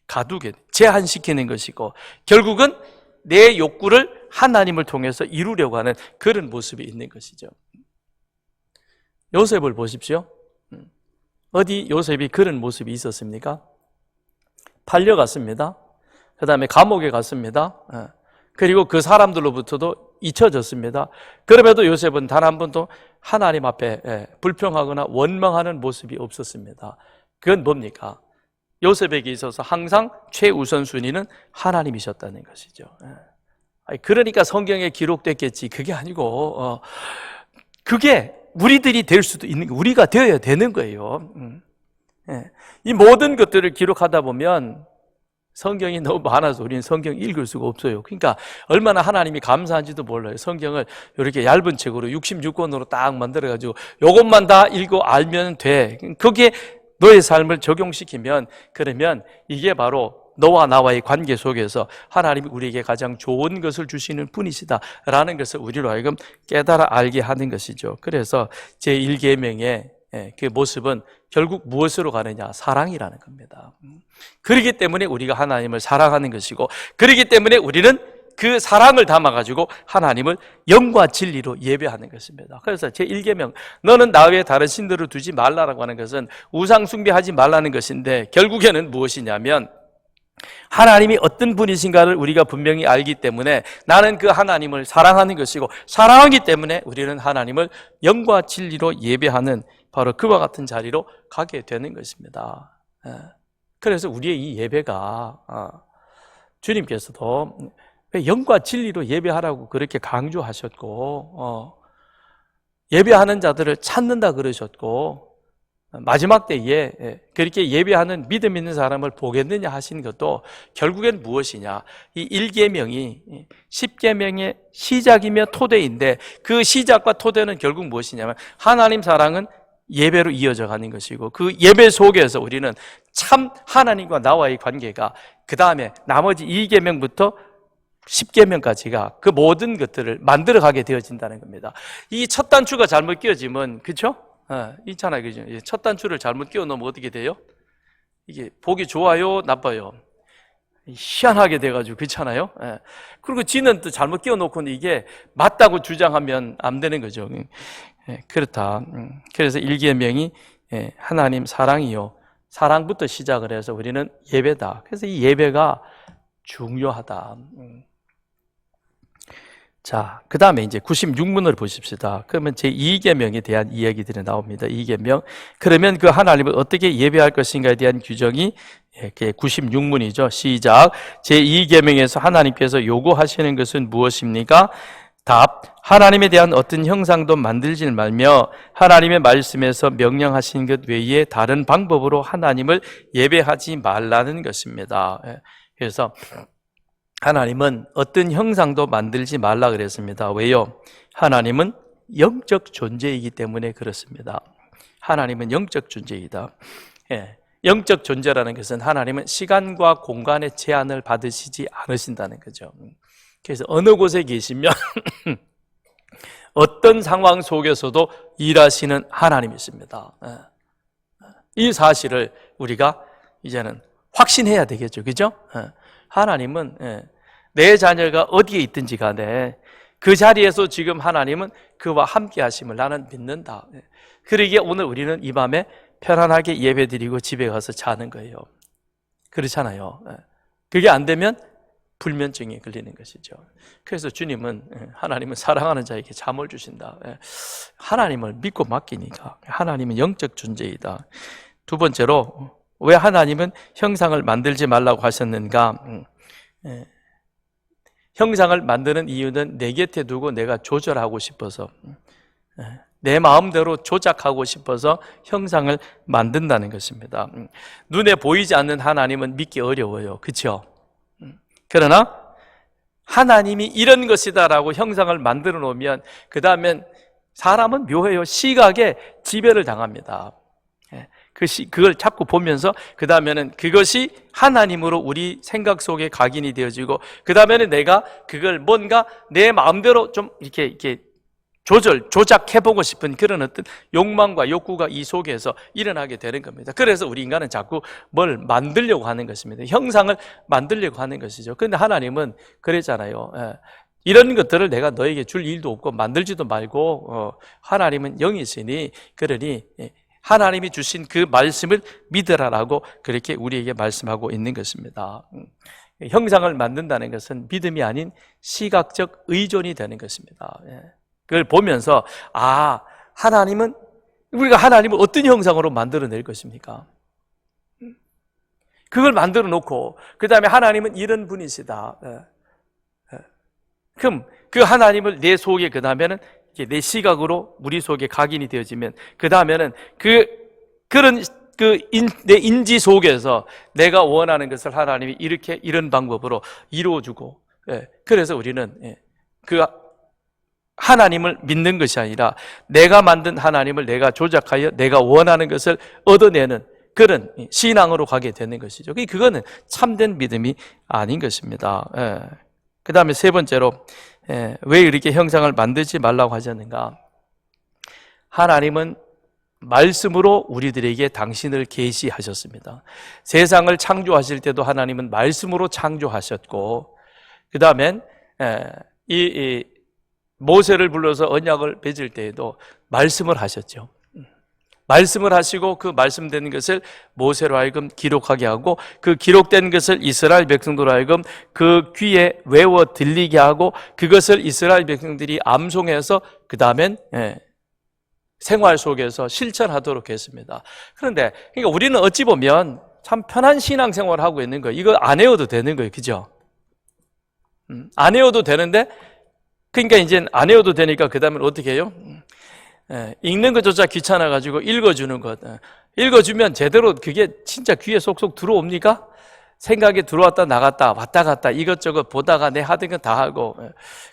가두게, 제한시키는 것이고, 결국은 내 욕구를 하나님을 통해서 이루려고 하는 그런 모습이 있는 것이죠. 요셉을 보십시오. 어디 요셉이 그런 모습이 있었습니까? 팔려갔습니다. 그 다음에 감옥에 갔습니다. 그리고 그 사람들로부터도 잊혀졌습니다. 그럼에도 요셉은 단 한 번도 하나님 앞에 불평하거나 원망하는 모습이 없었습니다. 그건 뭡니까? 요셉에게 있어서 항상 최우선순위는 하나님이셨다는 것이죠. 그러니까 성경에 기록됐겠지, 그게 아니고 그게 우리들이 될 수도 있는, 우리가 되어야 되는 거예요. 이 모든 것들을 기록하다 보면 성경이 너무 많아서 우리는 성경 읽을 수가 없어요. 그러니까 얼마나 하나님이 감사한지도 몰라요. 성경을 이렇게 얇은 책으로 66권으로 딱 만들어가지고 이것만 다 읽고 알면 돼. 그게 너의 삶을 적용시키면, 그러면 이게 바로 너와 나와의 관계 속에서 하나님이 우리에게 가장 좋은 것을 주시는 분이시다라는 것을 우리로 하여금 깨달아 알게 하는 것이죠. 그래서 제1계명의 그 모습은 결국 무엇으로 가느냐? 사랑이라는 겁니다. 그렇기 때문에 우리가 하나님을 사랑하는 것이고, 그렇기 때문에 우리는 그 사랑을 담아가지고 하나님을 영과 진리로 예배하는 것입니다. 그래서 제1계명, 너는 나 외에 다른 신들을 두지 말라라고 하는 것은 우상 숭배하지 말라는 것인데, 결국에는 무엇이냐면 하나님이 어떤 분이신가를 우리가 분명히 알기 때문에 나는 그 하나님을 사랑하는 것이고, 사랑하기 때문에 우리는 하나님을 영과 진리로 예배하는 바로 그와 같은 자리로 가게 되는 것입니다. 그래서 우리의 이 예배가 주님께서도 영과 진리로 예배하라고 그렇게 강조하셨고, 예배하는 자들을 찾는다 그러셨고, 마지막 때에 그렇게 예배하는 믿음 있는 사람을 보겠느냐 하신 것도 결국엔 무엇이냐? 이 1계명이 10계명의 시작이며 토대인데, 그 시작과 토대는 결국 무엇이냐면 하나님 사랑은 예배로 이어져 가는 것이고, 그 예배 속에서 우리는 참 하나님과 나와의 관계가, 그 다음에 나머지 2계명부터 10계명까지가 그 모든 것들을 만들어가게 되어진다는 겁니다. 이 첫 단추가 잘못 끼워지면, 그렇죠? 있잖아요, 그죠? 첫 단추를 잘못 끼워 놓으면 어떻게 돼요? 이게 보기 좋아요, 나빠요? 희한하게 돼가지고, 그렇잖아요? 그리고 지는 또 잘못 끼워 놓고는 이게 맞다고 주장하면 안 되는 거죠. 그렇다. 그래서 1계명이 하나님 사랑이요, 사랑부터 시작을 해서 우리는 예배다. 그래서 이 예배가 중요하다. 자, 그 다음에 이제 96문을 보십시다. 그러면 제2계명에 대한 이야기들이 나옵니다. 2계명. 그러면 그 하나님을 어떻게 예배할 것인가에 대한 규정이 96문이죠. 시작. 제2계명에서 하나님께서 요구하시는 것은 무엇입니까? 답. 하나님에 대한 어떤 형상도 만들지 말며 하나님의 말씀에서 명령하신 것 외에 다른 방법으로 하나님을 예배하지 말라는 것입니다. 그래서 하나님은 어떤 형상도 만들지 말라 그랬습니다. 왜요? 하나님은 영적 존재이기 때문에 그렇습니다. 하나님은 영적 존재이다. 영적 존재라는 것은 하나님은 시간과 공간의 제한을 받으시지 않으신다는 거죠. 그래서 어느 곳에 계시면 어떤 상황 속에서도 일하시는 하나님이십니다. 이 사실을 우리가 이제는 확신해야 되겠죠. 그죠? 하나님은 내 자녀가 어디에 있든지 간에 그 자리에서 지금 하나님은 그와 함께 하심을 나는 믿는다. 그러기에 오늘 우리는 이 밤에 편안하게 예배드리고 집에 가서 자는 거예요. 그렇잖아요. 그게 안 되면 불면증에 걸리는 것이죠. 그래서 주님은, 하나님은 사랑하는 자에게 잠을 주신다. 하나님을 믿고 맡기니까. 하나님은 영적 존재이다. 두 번째로, 왜 하나님은 형상을 만들지 말라고 하셨는가? 형상을 만드는 이유는 내 곁에 두고 내가 조절하고 싶어서, 내 마음대로 조작하고 싶어서 형상을 만든다는 것입니다. 눈에 보이지 않는 하나님은 믿기 어려워요. 그렇죠? 그러나 하나님이 이런 것이다라고 형상을 만들어 놓으면 그 다음엔 사람은 묘해요. 시각에 지배를 당합니다. 그걸 자꾸 보면서 그 다음에는 그것이 하나님으로 우리 생각 속에 각인이 되어지고, 그 다음에는 내가 그걸 뭔가 내 마음대로 좀 이렇게 조작해보고 싶은 그런 어떤 욕망과 욕구가 이 속에서 일어나게 되는 겁니다. 그래서 우리 인간은 자꾸 뭘 만들려고 하는 것입니다. 형상을 만들려고 하는 것이죠. 그런데 하나님은 그랬잖아요. 이런 것들을 내가 너에게 줄 일도 없고 만들지도 말고, 하나님은 영이시니, 그러니 하나님이 주신 그 말씀을 믿으라라고 그렇게 우리에게 말씀하고 있는 것입니다. 형상을 만든다는 것은 믿음이 아닌 시각적 의존이 되는 것입니다. 그걸 보면서, 하나님은, 우리가 하나님을 어떤 형상으로 만들어낼 것입니까? 그걸 만들어 놓고 그 다음에 하나님은 이런 분이시다. 그럼 그 하나님을 내 속에, 그 다음에는 내 시각으로 우리 속에 각인이 되어지면, 그 다음에는 내 인지 속에서 내가 원하는 것을 하나님이 이렇게 이런 방법으로 이루어주고, 그래서 우리는 그 하나님을 믿는 것이 아니라 내가 만든 하나님을 내가 조작하여 내가 원하는 것을 얻어내는 그런 신앙으로 가게 되는 것이죠. 그거는 참된 믿음이 아닌 것입니다. 그 다음에 세 번째로, 왜 이렇게 형상을 만들지 말라고 하셨는가? 하나님은 말씀으로 우리들에게 당신을 계시하셨습니다. 세상을 창조하실 때도 하나님은 말씀으로 창조하셨고, 그 다음엔 이 모세를 불러서 언약을 맺을 때에도 말씀을 하셨죠. 말씀을 하시고 그 말씀된 것을 모세로 하여금 기록하게 하고, 그 기록된 것을 이스라엘 백성들로 하여금 그 귀에 외워 들리게 하고, 그것을 이스라엘 백성들이 암송해서 그 다음엔 생활 속에서 실천하도록 했습니다. 그런데 그러니까 우리는 어찌 보면 참 편한 신앙생활을 하고 있는 거예요. 이거 안 해도 되는 거예요. 그죠? 안 해도 되는데, 그러니까 이제 안 해도 되니까 그 다음엔 어떻게 해요? 읽는 것조차 귀찮아가지고 읽어주는 것. 읽어주면 제대로 그게 진짜 귀에 쏙쏙 들어옵니까? 생각이 들어왔다 나갔다 왔다 갔다 이것저것 보다가 내 하던 건 다 하고.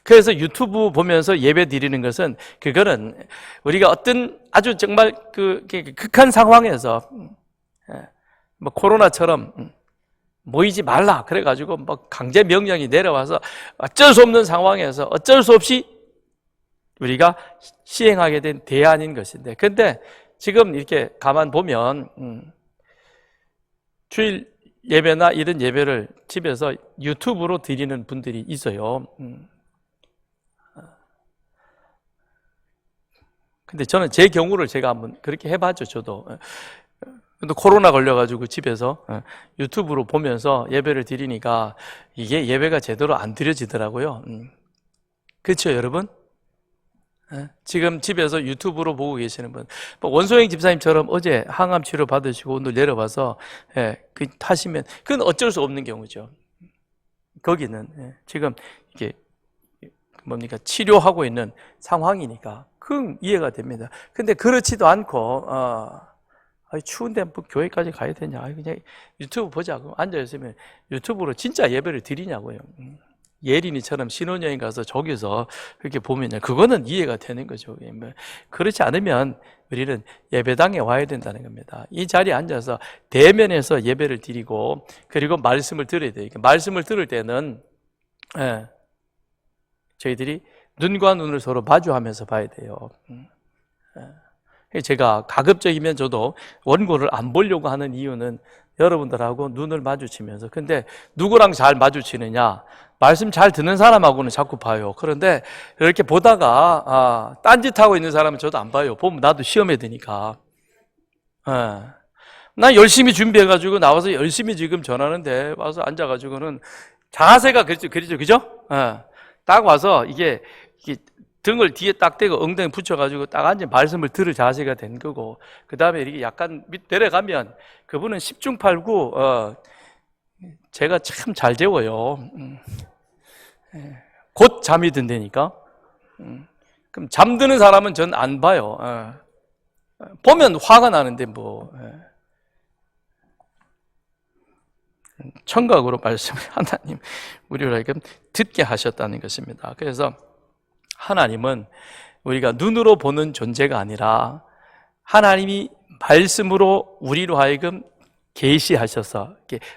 그래서 유튜브 보면서 예배 드리는 것은, 그거는 우리가 어떤 아주 정말 그 극한 상황에서 뭐 코로나처럼 모이지 말라 그래가지고 뭐 강제 명령이 내려와서 어쩔 수 없는 상황에서 어쩔 수 없이 우리가 시행하게 된 대안인 것인데, 근데 지금 이렇게 가만 보면 주일 예배나 이런 예배를 집에서 유튜브로 드리는 분들이 있어요. 근데 저는 제 경우를 제가 한번 그렇게 해봤죠. 저도. 근데 코로나 걸려가지고 집에서 유튜브로 보면서 예배를 드리니까 이게 예배가 제대로 안 드려지더라고요. 그렇죠, 여러분? 지금 집에서 유튜브로 보고 계시는 분, 원소영 집사님처럼 어제 항암 치료 받으시고 오늘 내려와서 그 하시면 그건 어쩔 수 없는 경우죠. 거기는 지금 이게 뭡니까, 치료하고 있는 상황이니까 그건 이해가 됩니다. 근데 그렇지도 않고 추운데 뭐 교회까지 가야 되냐, 그냥 유튜브 보자 그럼 앉아 있으면 유튜브로 진짜 예배를 드리냐고요. 예린이처럼 신혼여행 가서 저기서 그렇게 보면 그거는 이해가 되는 거죠. 그렇지 않으면 우리는 예배당에 와야 된다는 겁니다. 이 자리에 앉아서 대면에서 예배를 드리고, 그리고 말씀을 들어야 돼요. 말씀을 들을 때는 저희들이 눈과 눈을 서로 마주하면서 봐야 돼요. 제가 가급적이면 저도 원고를 안 보려고 하는 이유는 여러분들하고 눈을 마주치면서, 근데 누구랑 잘 마주치느냐, 말씀 잘 듣는 사람하고는 자꾸 봐요. 그런데 이렇게 보다가 딴짓하고 있는 사람은 저도 안 봐요. 보면 나도 시험에 드니까. 난 열심히 준비해가지고 나와서 열심히 지금 전하는데 와서 앉아가지고는 자세가 그죠? 딱 와서 이게 등을 뒤에 딱 대고 엉덩이 붙여가지고 딱 앉은 말씀을 들을 자세가 된 거고, 그 다음에 이렇게 약간 밑 내려가면 그분은 10중 8구 제가 참 잘 재워요. 곧 잠이 든다니까. 그럼 잠드는 사람은 전 안 봐요. 보면 화가 나는데 뭐. 청각으로 말씀을 하나님 우리를 하여금 듣게 하셨다는 것입니다. 그래서 하나님은 우리가 눈으로 보는 존재가 아니라 하나님이 말씀으로 우리로 하여금 계시하셔서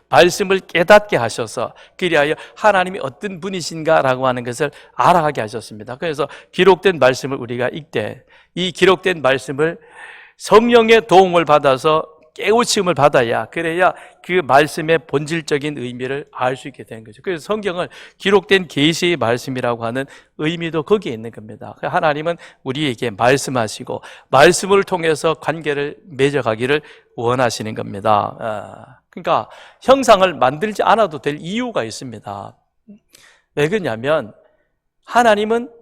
말씀을 깨닫게 하셔서 그리하여 하나님이 어떤 분이신가라고 하는 것을 알아가게 하셨습니다. 그래서 기록된 말씀을 우리가 읽되 이 기록된 말씀을 성령의 도움을 받아서 깨우침을 받아야, 그래야 그 말씀의 본질적인 의미를 알 수 있게 되는 거죠. 그래서 성경을 기록된 계시의 말씀이라고 하는 의미도 거기에 있는 겁니다. 하나님은 우리에게 말씀하시고 말씀을 통해서 관계를 맺어가기를 원하시는 겁니다. 그러니까 형상을 만들지 않아도 될 이유가 있습니다. 왜 그러냐면 하나님은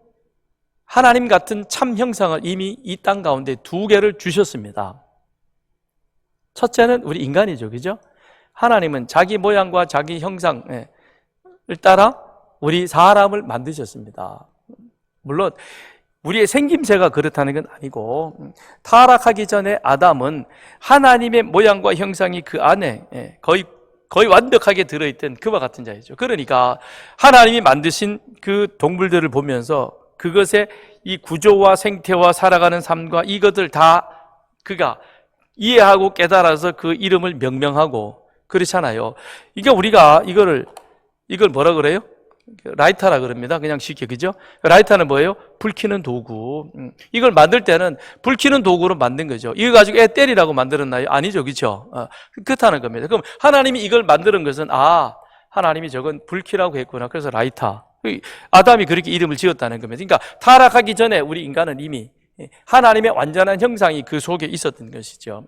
하나님 같은 참 형상을 이미 이 땅 가운데 2개를 주셨습니다. 첫째는 우리 인간이죠, 그죠? 하나님은 자기 모양과 자기 형상을 따라 우리 사람을 만드셨습니다. 물론 우리의 생김새가 그렇다는 건 아니고, 타락하기 전에 아담은 하나님의 모양과 형상이 그 안에 거의 완벽하게 들어있던 그와 같은 자이죠. 그러니까 하나님이 만드신 그 동물들을 보면서 그것의 이 구조와 생태와 살아가는 삶과 이것들 다 그가 이해하고 깨달아서 그 이름을 명명하고 그렇잖아요. 그러니까 우리가 이걸 뭐라 그래요? 라이터라 그럽니다. 그냥 쉽게, 그죠? 라이터는 뭐예요? 불 켜는 도구. 이걸 만들 때는 불 켜는 도구로 만든 거죠. 이거 가지고 애 때리라고 만들었나요? 아니죠, 그렇죠? 그렇다는 겁니다. 그럼 하나님이 이걸 만드는 것은 하나님이 저건 불 켜라고 했구나. 그래서 라이터. 아담이 그렇게 이름을 지었다는 겁니다. 그러니까 타락하기 전에 우리 인간은 이미 하나님의 완전한 형상이 그 속에 있었던 것이죠.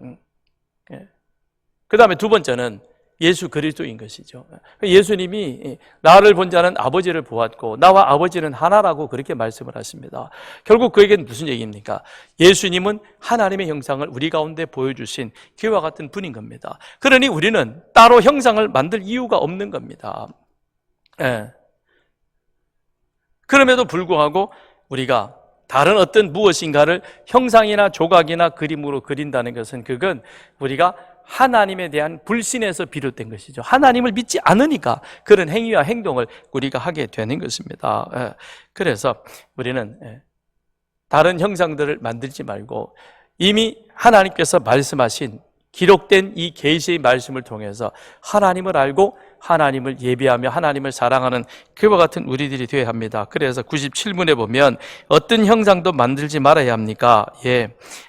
그 다음에 두 번째는 예수 그리스도인 것이죠. 예수님이 나를 본 자는 아버지를 보았고 나와 아버지는 하나라고 그렇게 말씀을 하십니다. 결국 그에게는 무슨 얘기입니까? 예수님은 하나님의 형상을 우리 가운데 보여주신 그와 같은 분인 겁니다. 그러니 우리는 따로 형상을 만들 이유가 없는 겁니다. 그럼에도 불구하고 우리가 다른 어떤 무엇인가를 형상이나 조각이나 그림으로 그린다는 것은 그건 우리가 하나님에 대한 불신에서 비롯된 것이죠. 하나님을 믿지 않으니까 그런 행위와 행동을 우리가 하게 되는 것입니다. 그래서 우리는 다른 형상들을 만들지 말고 이미 하나님께서 말씀하신 기록된 이 계시의 말씀을 통해서 하나님을 알고 하나님을 예배하며 하나님을 사랑하는 그와 같은 우리들이 되어야 합니다. 그래서 97문에 보면 어떤 형상도 만들지 말아야 합니까?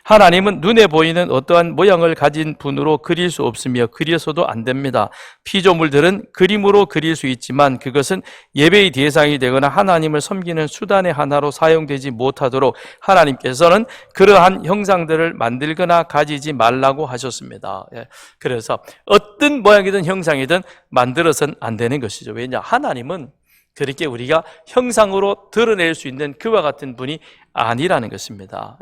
하나님은 눈에 보이는 어떠한 모양을 가진 분으로 그릴 수 없으며 그려서도 안 됩니다. 피조물들은 그림으로 그릴 수 있지만 그것은 예배의 대상이 되거나 하나님을 섬기는 수단의 하나로 사용되지 못하도록 하나님께서는 그러한 형상들을 만들거나 가지지 말라고 하셨습니다. 그래서 어떤 모양이든 형상이든 만들어서는 안 되는 것이죠. 왜냐? 하나님은 그렇게 우리가 형상으로 드러낼 수 있는 그와 같은 분이 아니라는 것입니다.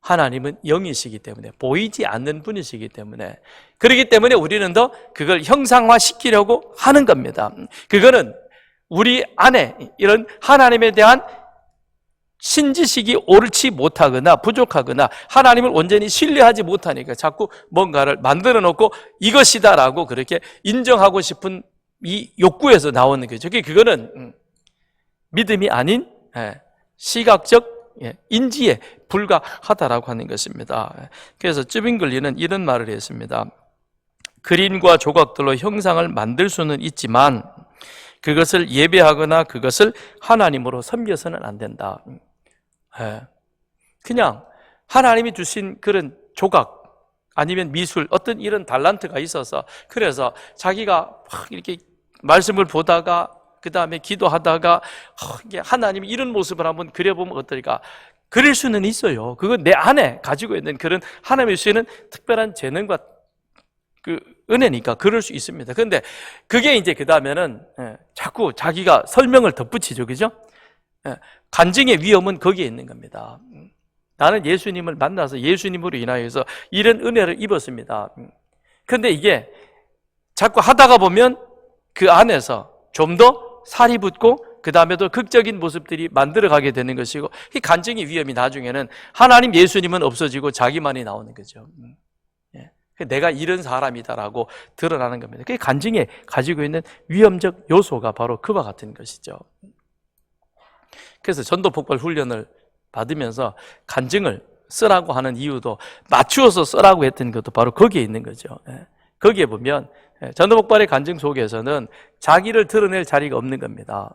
하나님은 영이시기 때문에 보이지 않는 분이시기 때문에 그렇기 때문에 우리는 더 그걸 형상화시키려고 하는 겁니다. 그거는 우리 안에 이런 하나님에 대한 신지식이 옳지 못하거나 부족하거나 하나님을 온전히 신뢰하지 못하니까 자꾸 뭔가를 만들어 놓고 이것이다라고 그렇게 인정하고 싶은 이 욕구에서 나오는 거죠. 그거는 믿음이 아닌 시각적 인지에 불과하다라고 하는 것입니다. 그래서 쯔빙글리는 이런 말을 했습니다. 그림과 조각들로 형상을 만들 수는 있지만 그것을 예배하거나 그것을 하나님으로 섬겨서는 안 된다. 그냥 하나님이 주신 그런 조각 아니면 미술 어떤 이런 달란트가 있어서 그래서 자기가 막 이렇게 말씀을 보다가 그 다음에 기도하다가 하나님이 이런 모습을 한번 그려보면 어떨까? 그릴 수는 있어요. 그건 내 안에 가지고 있는 그런 하나님이 주시는 특별한 재능과 그 은혜니까 그럴 수 있습니다. 그런데 그게 이제 그 다음에는 자꾸 자기가 설명을 덧붙이죠, 그죠? 간증의 위험은 거기에 있는 겁니다. 나는 예수님을 만나서 예수님으로 인하여서 이런 은혜를 입었습니다. 그런데 이게 자꾸 하다가 보면 그 안에서 좀 더 살이 붙고 그 다음에도 극적인 모습들이 만들어가게 되는 것이고 이 간증의 위험이 나중에는 하나님 예수님은 없어지고 자기만이 나오는 거죠. 내가 이런 사람이다라고 드러나는 겁니다. 그게 간증에 가지고 있는 위험적 요소가 바로 그와 같은 것이죠. 그래서 전도 폭발 훈련을 받으면서 간증을 쓰라고 하는 이유도 맞추어서 쓰라고 했던 것도 바로 거기에 있는 거죠. 거기에 보면 전도 폭발의 간증 속에서는 자기를 드러낼 자리가 없는 겁니다.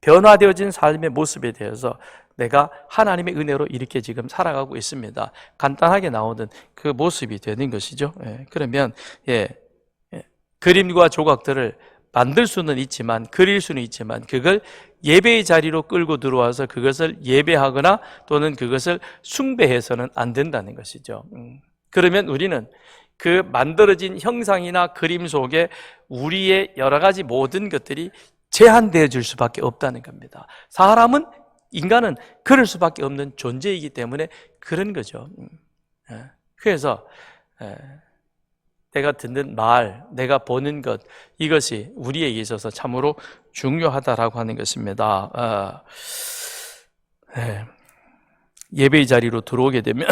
변화되어진 삶의 모습에 대해서 내가 하나님의 은혜로 이렇게 지금 살아가고 있습니다. 간단하게 나오는 그 모습이 되는 것이죠. 그러면 그림과 조각들을 만들 수는 있지만 그릴 수는 있지만 그걸 예배의 자리로 끌고 들어와서 그것을 예배하거나 또는 그것을 숭배해서는 안 된다는 것이죠. 그러면 우리는 그 만들어진 형상이나 그림 속에 우리의 여러 가지 모든 것들이 제한되어 줄 수밖에 없다는 겁니다. 인간은 그럴 수밖에 없는 존재이기 때문에 그런 거죠. 그래서 내가 듣는 말, 내가 보는 것 이것이 우리에게 있어서 참으로 중요하다라고 하는 것입니다. 예배의 자리로 들어오게 되면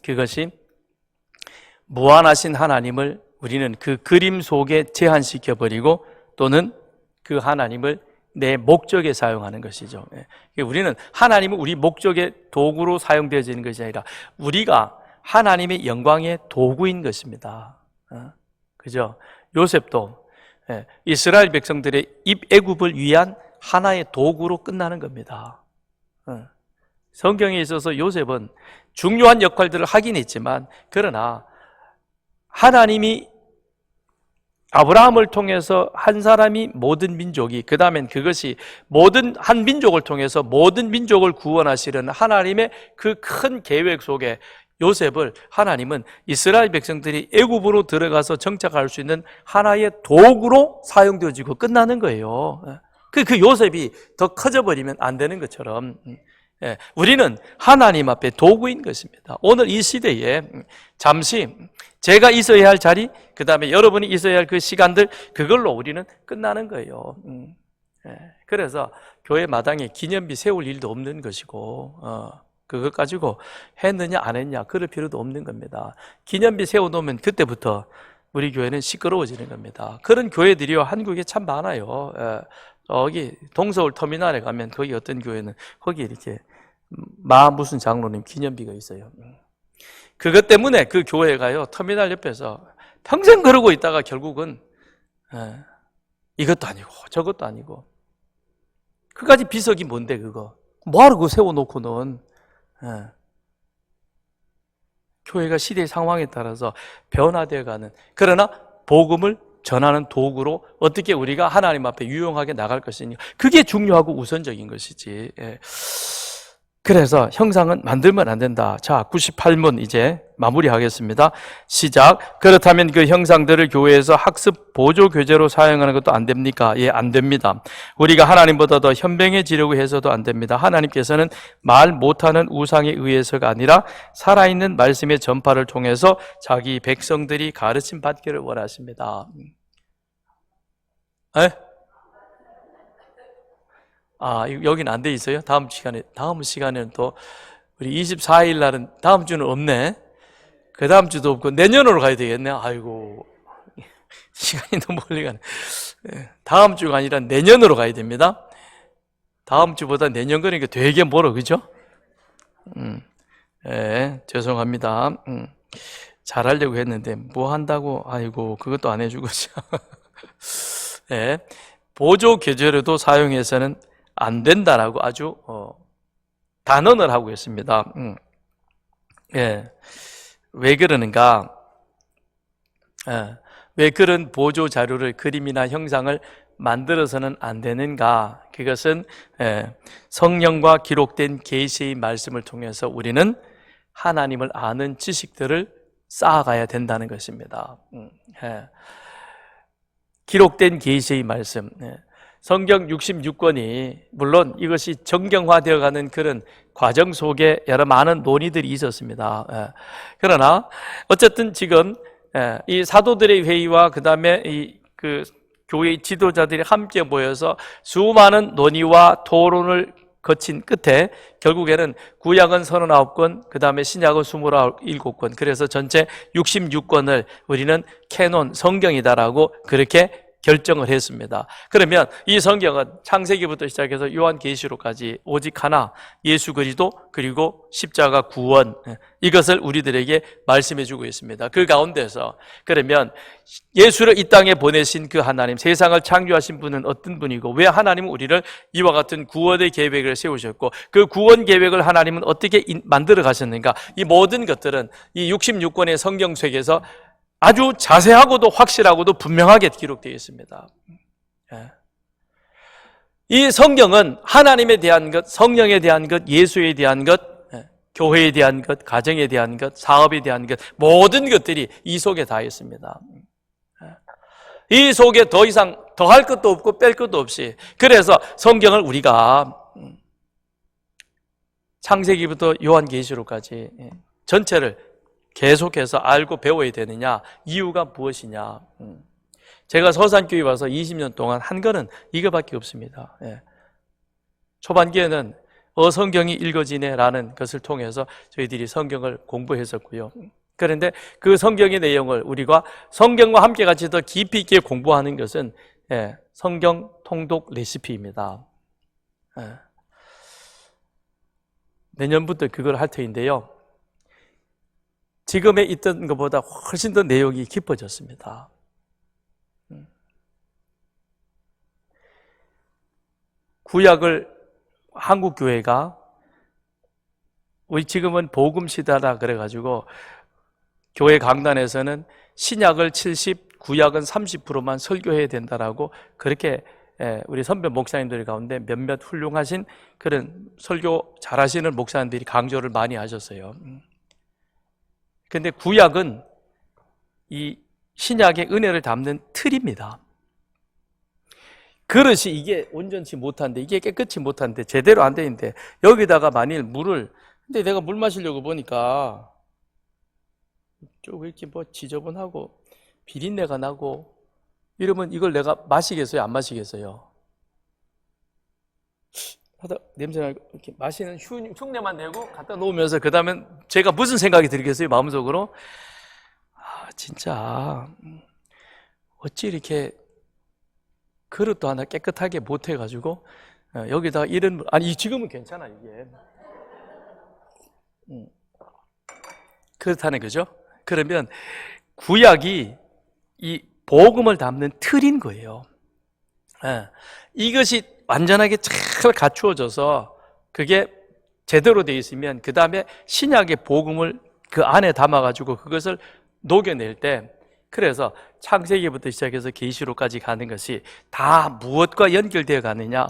그것이 무한하신 하나님을 우리는 그 그림 속에 제한시켜버리고 또는 그 하나님을 내 목적에 사용하는 것이죠. 우리는 하나님은 우리 목적의 도구로 사용되어지는 것이 아니라 우리가 하나님의 영광의 도구인 것입니다. 그죠? 요셉도 이스라엘 백성들의 입애굽을 위한 하나의 도구로 끝나는 겁니다. 성경에 있어서 요셉은 중요한 역할들을 하긴 했지만, 그러나 하나님이 아브라함을 통해서 한 사람이 모든 민족이, 그 다음엔 그것이 모든 한 민족을 통해서 모든 민족을 구원하시려는 하나님의 그 큰 계획 속에 요셉을 하나님은 이스라엘 백성들이 애굽으로 들어가서 정착할 수 있는 하나의 도구로 사용되어지고 끝나는 거예요. 그 요셉이 더 커져버리면 안 되는 것처럼 우리는 하나님 앞에 도구인 것입니다. 오늘 이 시대에 잠시 제가 있어야 할 자리, 그 다음에 여러분이 있어야 할 그 시간들, 그걸로 우리는 끝나는 거예요. 그래서 교회 마당에 기념비 세울 일도 없는 것이고, 그것 가지고 했느냐 안 했냐 그럴 필요도 없는 겁니다. 기념비 세워놓으면 그때부터 우리 교회는 시끄러워지는 겁니다. 그런 교회들이요, 한국에 참 많아요. 여기 동서울 터미널에 가면 거기 어떤 교회는 거기 이렇게 무슨 장로님 기념비가 있어요. 그것 때문에 그 교회가요, 터미널 옆에서 평생 그러고 있다가 결국은 이것도 아니고 저것도 아니고, 그까지 비석이 뭔데 그거 뭐하러 그거 세워놓고는. 교회가 시대의 상황에 따라서 변화되어가는, 그러나 복음을 전하는 도구로 어떻게 우리가 하나님 앞에 유용하게 나갈 것이냐, 그게 중요하고 우선적인 것이지. 그래서 형상은 만들면 안 된다. 자, 98문 이제 마무리하겠습니다. 시작. 그렇다면 그 형상들을 교회에서 학습 보조 교재로 사용하는 것도 안 됩니까? 예, 안 됩니다. 우리가 하나님보다 더 현명해지려고 해서도 안 됩니다. 하나님께서는 말 못하는 우상에 의해서가 아니라 살아있는 말씀의 전파를 통해서 자기 백성들이 가르침 받기를 원하십니다. 여기는 안 돼 있어요? 다음 시간에는 또 우리 24일 날은, 다음 주는 없네. 그 다음 주도 없고 내년으로 가야 되겠네. 아이고, 시간이 너무 멀리 가네. 다음 주가 아니라 내년으로 가야 됩니다. 다음 주보다 내년 거니까 되게 멀어, 그죠? 죄송합니다. 잘하려고 했는데 뭐 한다고, 아이고, 그것도 안 해주고. 보조 교재로도 사용해서는 안 된다라고 아주 단언을 하고 있습니다. 왜 그러는가? 왜 그런 보조 자료를, 그림이나 형상을 만들어서는 안 되는가? 그것은 성령과 기록된 계시의 말씀을 통해서 우리는 하나님을 아는 지식들을 쌓아가야 된다는 것입니다. 기록된 계시의 말씀, 성경 66권이 물론 이것이 정경화되어가는 그런 과정 속에 여러 많은 논의들이 있었습니다. 그러나 어쨌든 지금 이 사도들의 회의와 그 다음에 그 교회 지도자들이 함께 모여서 수많은 논의와 토론을 거친 끝에 결국에는 구약은 39권, 그 다음에 신약은 27권, 그래서 전체 66권을 우리는 캐논, 성경이다라고 그렇게 결정을 했습니다. 그러면 이 성경은 창세기부터 시작해서 요한계시록까지 오직 하나, 예수 그리스도, 그리고 십자가 구원, 이것을 우리들에게 말씀해 주고 있습니다. 그 가운데서 그러면 예수를 이 땅에 보내신 그 하나님, 세상을 창조하신 분은 어떤 분이고, 왜 하나님은 우리를 이와 같은 구원의 계획을 세우셨고, 그 구원 계획을 하나님은 어떻게 만들어 가셨는가, 이 모든 것들은 이 66권의 성경 속에서 아주 자세하고도 확실하고도 분명하게 기록되어 있습니다. 이 성경은 하나님에 대한 것, 성령에 대한 것, 예수에 대한 것, 교회에 대한 것, 가정에 대한 것, 사업에 대한 것, 모든 것들이 이 속에 다 있습니다. 이 속에 더 이상 더할 것도 없고 뺄 것도 없이, 그래서 성경을 우리가 창세기부터 요한계시록까지 전체를 계속해서 알고 배워야 되느냐, 이유가 무엇이냐. 제가 서산교회 와서 20년 동안 한 거는 이거밖에 없습니다. 초반기에는 성경이 읽어지네라는 것을 통해서 저희들이 성경을 공부했었고요. 그런데 그 성경의 내용을 우리가 성경과 함께 같이 더 깊이 있게 공부하는 것은 성경 통독 레시피입니다. 내년부터 그걸 할 터인데요. 지금에 있던 것보다 훨씬 더 내용이 깊어졌습니다. 구약을 한국 교회가 우리 지금은 복음 시대다 그래가지고 교회 강단에서는 신약을 70, 구약은 30%만 설교해야 된다라고 그렇게 우리 선배 목사님들 가운데 몇몇 훌륭하신 그런 설교 잘하시는 목사님들이 강조를 많이 하셨어요. 근데 구약은 이 신약의 은혜를 담는 틀입니다. 그릇이 이게 온전치 못한데, 이게 깨끗이 못한데, 제대로 안 돼 있는데, 여기다가 만일 물을, 근데 내가 물 마시려고 보니까 좀 이렇게 뭐 지저분하고 비린내가 나고 이러면 이걸 내가 마시겠어요? 안 마시겠어요? 하다 냄새나 이렇게 마시는 흉내만 내고 갖다 놓으면서 그 다음엔 제가 무슨 생각이 들겠어요? 마음속으로 진짜 어찌 이렇게 그릇도 하나 깨끗하게 못 해가지고 여기다가 이런 아니 지금은 괜찮아 이게 그렇다는 거죠. 그러면 구약이 이 복음을 담는 틀인 거예요. 이것이 완전하게 잘 갖추어져서 그게 제대로 되어 있으면 그 다음에 신약의 복음을 그 안에 담아가지고 그것을 녹여낼 때 그래서 창세기부터 시작해서 계시록까지 가는 것이 다 무엇과 연결되어 가느냐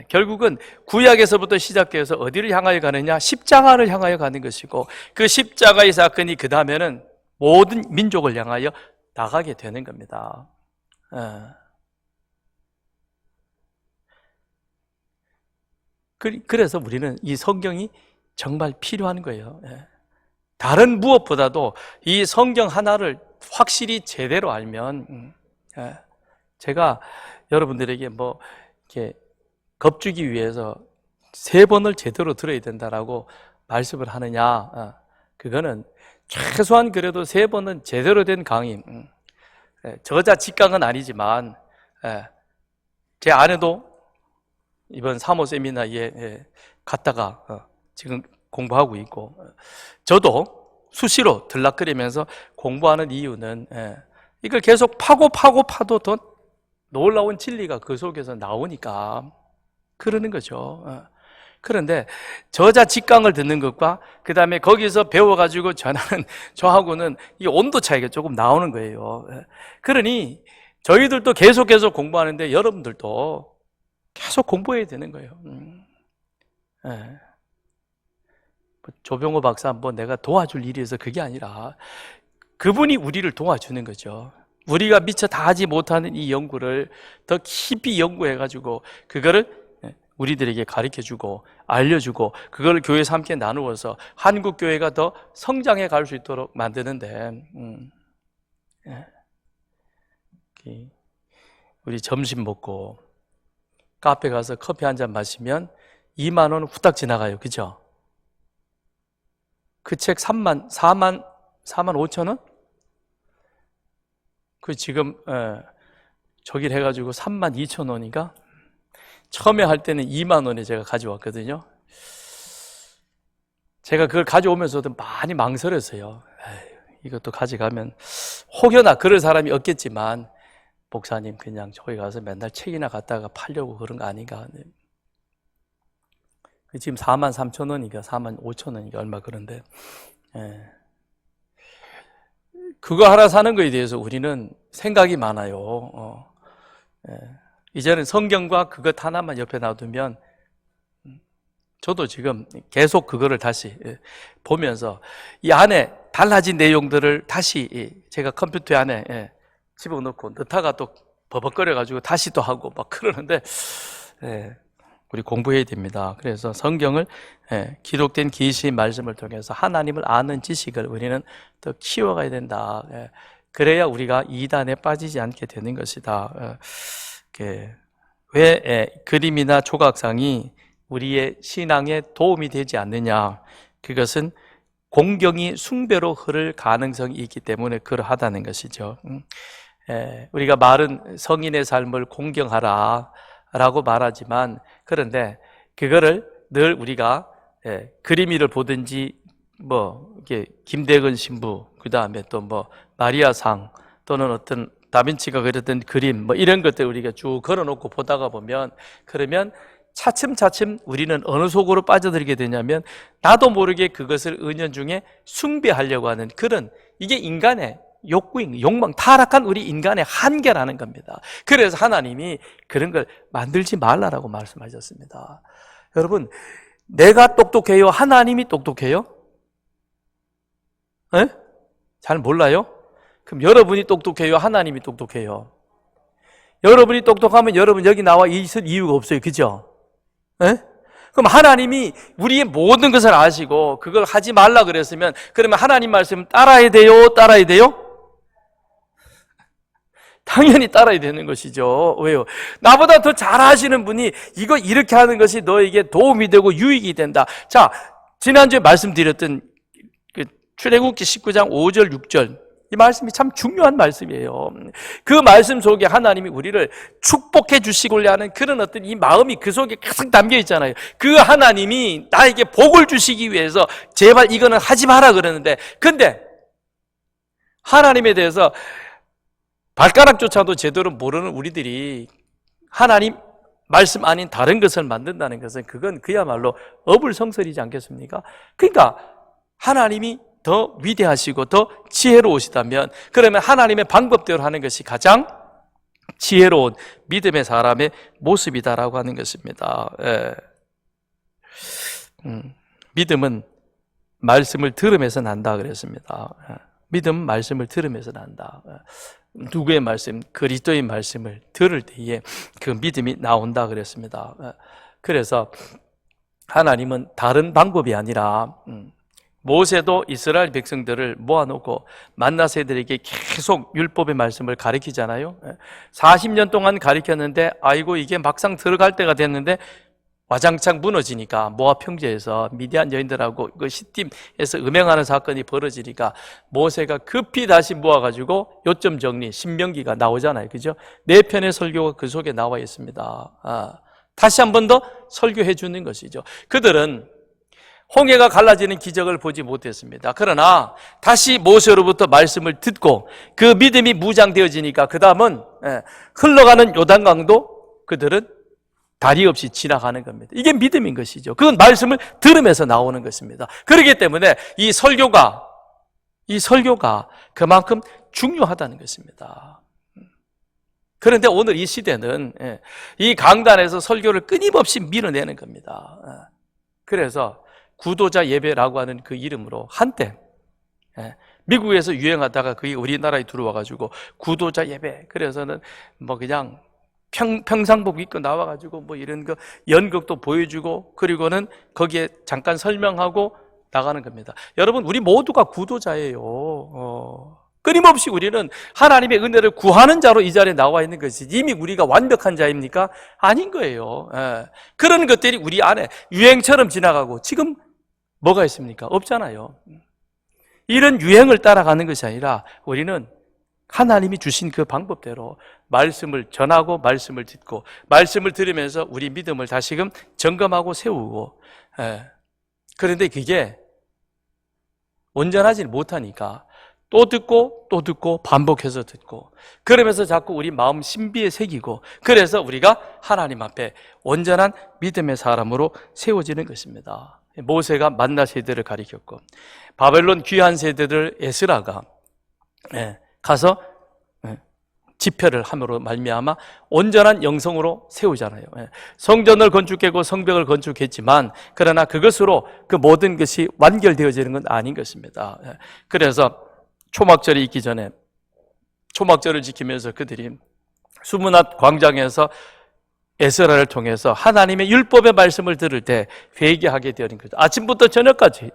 결국은 구약에서부터 시작해서 어디를 향하여 가느냐 십자가를 향하여 가는 것이고 그 십자가의 사건이 그 다음에는 모든 민족을 향하여 나가게 되는 겁니다. 그래서 우리는 이 성경이 정말 필요한 거예요. 다른 무엇보다도 이 성경 하나를 확실히 제대로 알면 제가 여러분들에게 뭐 이렇게 겁주기 위해서 3번을 제대로 들어야 된다라고 말씀을 하느냐 그거는 최소한 그래도 3번은 제대로 된 강의 저자 직강은 아니지만 제 아내도 이번 사모 세미나에 갔다가 지금 공부하고 있고 저도 수시로 들락거리면서 공부하는 이유는 이걸 계속 파도 더 놀라운 진리가 그 속에서 나오니까 그러는 거죠. 그런데 저자 직강을 듣는 것과 그 다음에 거기서 배워가지고 전하는 저하고는 이 온도 차이가 조금 나오는 거예요. 그러니 저희들도 계속 공부하는데 여러분들도 계속 공부해야 되는 거예요. 조병호 박사 한번 내가 도와줄 일이 있어서 그게 아니라 그분이 우리를 도와주는 거죠. 우리가 미처 다 하지 못하는 이 연구를 더 깊이 연구해가지고 그거를 우리들에게 가르쳐주고 알려주고 그걸 교회에서 함께 나누어서 한국 교회가 더 성장해 갈 수 있도록 만드는데 우리 점심 먹고 카페 가서 커피 한 잔 마시면 2만 원 후딱 지나가요. 그죠? 그 책 4만 5천 원? 그 지금 저기를 해가지고 3만 2천 원인가? 처음에 할 때는 2만 원에 제가 가져왔거든요. 제가 그걸 가져오면서도 많이 망설였어요. 이것도 가져가면 혹여나 그럴 사람이 없겠지만 목사님 그냥 저기 가서 맨날 책이나 갖다가 팔려고 그런 거 아닌가. 지금 4만 3천 원이니까 4만 5천 원이니까 얼마 그런데 그거 하나 사는 거에 대해서 우리는 생각이 많아요. 이제는 성경과 그것 하나만 옆에 놔두면 저도 지금 계속 그거를 다시 보면서 이 안에 달라진 내용들을 다시 제가 컴퓨터 안에 집어넣고 넣다가 또 버벅거려가지고 다시 또 하고 막 그러는데 우리 공부해야 됩니다. 그래서 성경을 기록된 계시의 말씀을 통해서 하나님을 아는 지식을 우리는 더 키워가야 된다. 그래야 우리가 이단에 빠지지 않게 되는 것이다. 왜 그림이나 조각상이 우리의 신앙에 도움이 되지 않느냐? 그것은 공경이 숭배로 흐를 가능성이 있기 때문에 그러하다는 것이죠. 우리가 말은 성인의 삶을 공경하라 라고 말하지만 그런데 그거를 늘 우리가 그림 위를 보든지 이게 김대근 신부, 그 다음에 또 마리아상, 또는 어떤 다빈치가 그렸던 그림, 이런 것들 우리가 쭉 걸어놓고 보다가 보면, 그러면 차츰차츰 우리는 어느 속으로 빠져들게 되냐면, 나도 모르게 그것을 은연중에 숭배하려고 하는 그런, 이게 인간의 욕구인, 욕망, 타락한 우리 인간의 한계라는 겁니다. 그래서 하나님이 그런 걸 만들지 말라라고 말씀하셨습니다. 여러분, 내가 똑똑해요? 하나님이 똑똑해요? 에? 잘 몰라요? 그럼 여러분이 똑똑해요? 하나님이 똑똑해요? 여러분이 똑똑하면 여러분 여기 나와 있을 이유가 없어요. 그죠? 에? 그럼 하나님이 우리의 모든 것을 아시고 그걸 하지 말라 그랬으면, 그러면 하나님 말씀 따라야 돼요? 따라야 돼요? 당연히 따라야 되는 것이죠. 왜요? 나보다 더 잘하시는 분이 이거 이렇게 하는 것이 너에게 도움이 되고 유익이 된다. 자, 지난주에 말씀드렸던 그 출애굽기 19장 5절 6절, 이 말씀이 참 중요한 말씀이에요. 그 말씀 속에 하나님이 우리를 축복해 주시고자 하는 그런 어떤 이 마음이 그 속에 가득 담겨 있잖아요. 그 하나님이 나에게 복을 주시기 위해서 제발 이거는 하지 마라 그러는데, 근데 하나님에 대해서 발가락조차도 제대로 모르는 우리들이 하나님 말씀 아닌 다른 것을 만든다는 것은, 그건 그야말로 어불성설이지 않겠습니까? 그러니까 하나님이 더 위대하시고 더 지혜로우시다면, 그러면 하나님의 방법대로 하는 것이 가장 지혜로운 믿음의 사람의 모습이다라고 하는 것입니다. 예. 믿음은 말씀을 들으면서 난다 그랬습니다. 믿음은 말씀을 들으면서 난다. 누구의 말씀? 그리스도의 말씀을 들을 때에 그 믿음이 나온다 그랬습니다. 그래서 하나님은 다른 방법이 아니라, 모세도 이스라엘 백성들을 모아놓고 만나 세대에게 계속 율법의 말씀을 가르치잖아요. 40년 동안 가르쳤는데, 아이고 이게 막상 들어갈 때가 됐는데 와장창 무너지니까, 모압 평지에서 미디안 여인들하고 그 시팀에서 음행하는 사건이 벌어지니까 모세가 급히 다시 모아가지고 요점 정리, 신명기가 나오잖아요. 그죠? 4편의 설교가 그 속에 나와 있습니다. 다시 한 번 더 설교해 주는 것이죠. 그들은 홍해가 갈라지는 기적을 보지 못했습니다. 그러나 다시 모세로부터 말씀을 듣고 그 믿음이 무장되어지니까 그 다음은 흘러가는 요단강도 그들은 다리 없이 지나가는 겁니다. 이게 믿음인 것이죠. 그건 말씀을 들으면서 나오는 것입니다. 그렇기 때문에 이 설교가 그만큼 중요하다는 것입니다. 그런데 오늘 이 시대는 이 강단에서 설교를 끊임없이 밀어내는 겁니다. 그래서 구도자 예배라고 하는 그 이름으로 한때 미국에서 유행하다가 그게 우리나라에 들어와가지고 구도자 예배, 그래서는 그냥 평상복 입고 나와가지고 이런 거 연극도 보여주고, 그리고는 거기에 잠깐 설명하고 나가는 겁니다. 여러분, 우리 모두가 구도자예요. 끊임없이 우리는 하나님의 은혜를 구하는 자로 이 자리에 나와 있는 것이지, 이미 우리가 완벽한 자입니까? 아닌 거예요. 그런 것들이 우리 안에 유행처럼 지나가고, 지금 뭐가 있습니까? 없잖아요. 이런 유행을 따라가는 것이 아니라 우리는 하나님이 주신 그 방법대로 말씀을 전하고 말씀을 듣고 말씀을 들으면서 우리 믿음을 다시금 점검하고 세우고, 그런데 그게 온전하지 못하니까 또 듣고 또 듣고 반복해서 듣고, 그러면서 자꾸 우리 마음 신비에 새기고, 그래서 우리가 하나님 앞에 온전한 믿음의 사람으로 세워지는 것입니다. 모세가 만나 세대를 가리켰고, 바벨론 귀한 세대들 에스라가 가서 집회를 함으로 말미암아 온전한 영성으로 세우잖아요. 성전을 건축했고 성벽을 건축했지만, 그러나 그것으로 그 모든 것이 완결되어지는 건 아닌 것입니다. 그래서 초막절이 있기 전에 초막절을 지키면서 그들이 수문앞 광장에서 에스라를 통해서 하나님의 율법의 말씀을 들을 때 회개하게 되는 거죠. 아침부터 저녁까지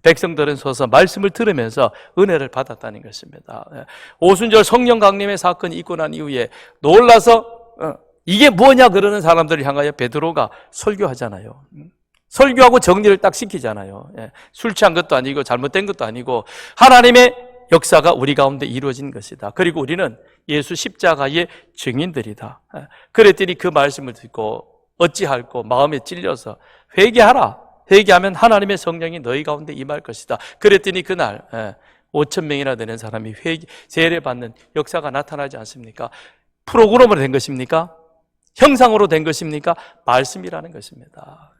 백성들은 서서 말씀을 들으면서 은혜를 받았다는 것입니다. 오순절 성령 강림의 사건이 있고 난 이후에 놀라서 이게 뭐냐 그러는 사람들을 향하여 베드로가 설교하잖아요. 설교하고 정리를 딱 시키잖아요. 술 취한 것도 아니고 잘못된 것도 아니고 하나님의 역사가 우리 가운데 이루어진 것이다. 그리고 우리는 예수 십자가의 증인들이다. 그랬더니 그 말씀을 듣고 어찌할꼬 마음에 찔려서 회개하라. 회개하면 하나님의 성령이 너희 가운데 임할 것이다. 그랬더니 그날 5,000명이나 되는 사람이 세례 받는 역사가 나타나지 않습니까? 프로그램으로 된 것입니까? 형상으로 된 것입니까? 말씀이라는 것입니다.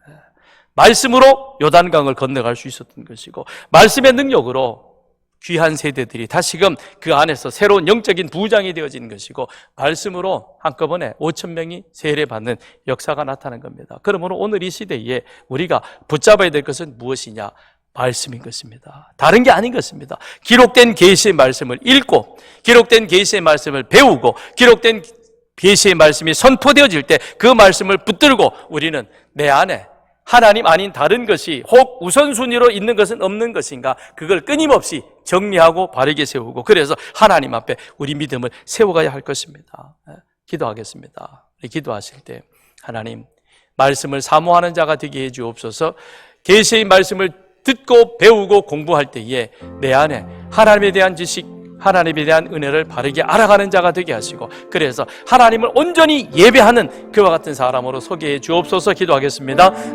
말씀으로 요단강을 건너갈 수 있었던 것이고, 말씀의 능력으로 귀한 세대들이 다시금 그 안에서 새로운 영적인 부장이 되어진 것이고, 말씀으로 한꺼번에 5,000명이 세례받는 역사가 나타난 겁니다. 그러므로 오늘 이 시대에 우리가 붙잡아야 될 것은 무엇이냐? 말씀인 것입니다. 다른 게 아닌 것입니다. 기록된 계시의 말씀을 읽고, 기록된 계시의 말씀을 배우고, 기록된 계시의 말씀이 선포되어질 때 그 말씀을 붙들고 우리는 내 안에 하나님 아닌 다른 것이 혹 우선순위로 있는 것은 없는 것인가, 그걸 끊임없이 정리하고 바르게 세우고, 그래서 하나님 앞에 우리 믿음을 세워가야 할 것입니다. 기도하겠습니다. 기도하실 때 하나님, 말씀을 사모하는 자가 되게 해 주옵소서. 계시의 말씀을 듣고 배우고 공부할 때에 내 안에 하나님에 대한 지식, 하나님에 대한 은혜를 바르게 알아가는 자가 되게 하시고, 그래서 하나님을 온전히 예배하는 그와 같은 사람으로 소개해 주옵소서. 기도하겠습니다.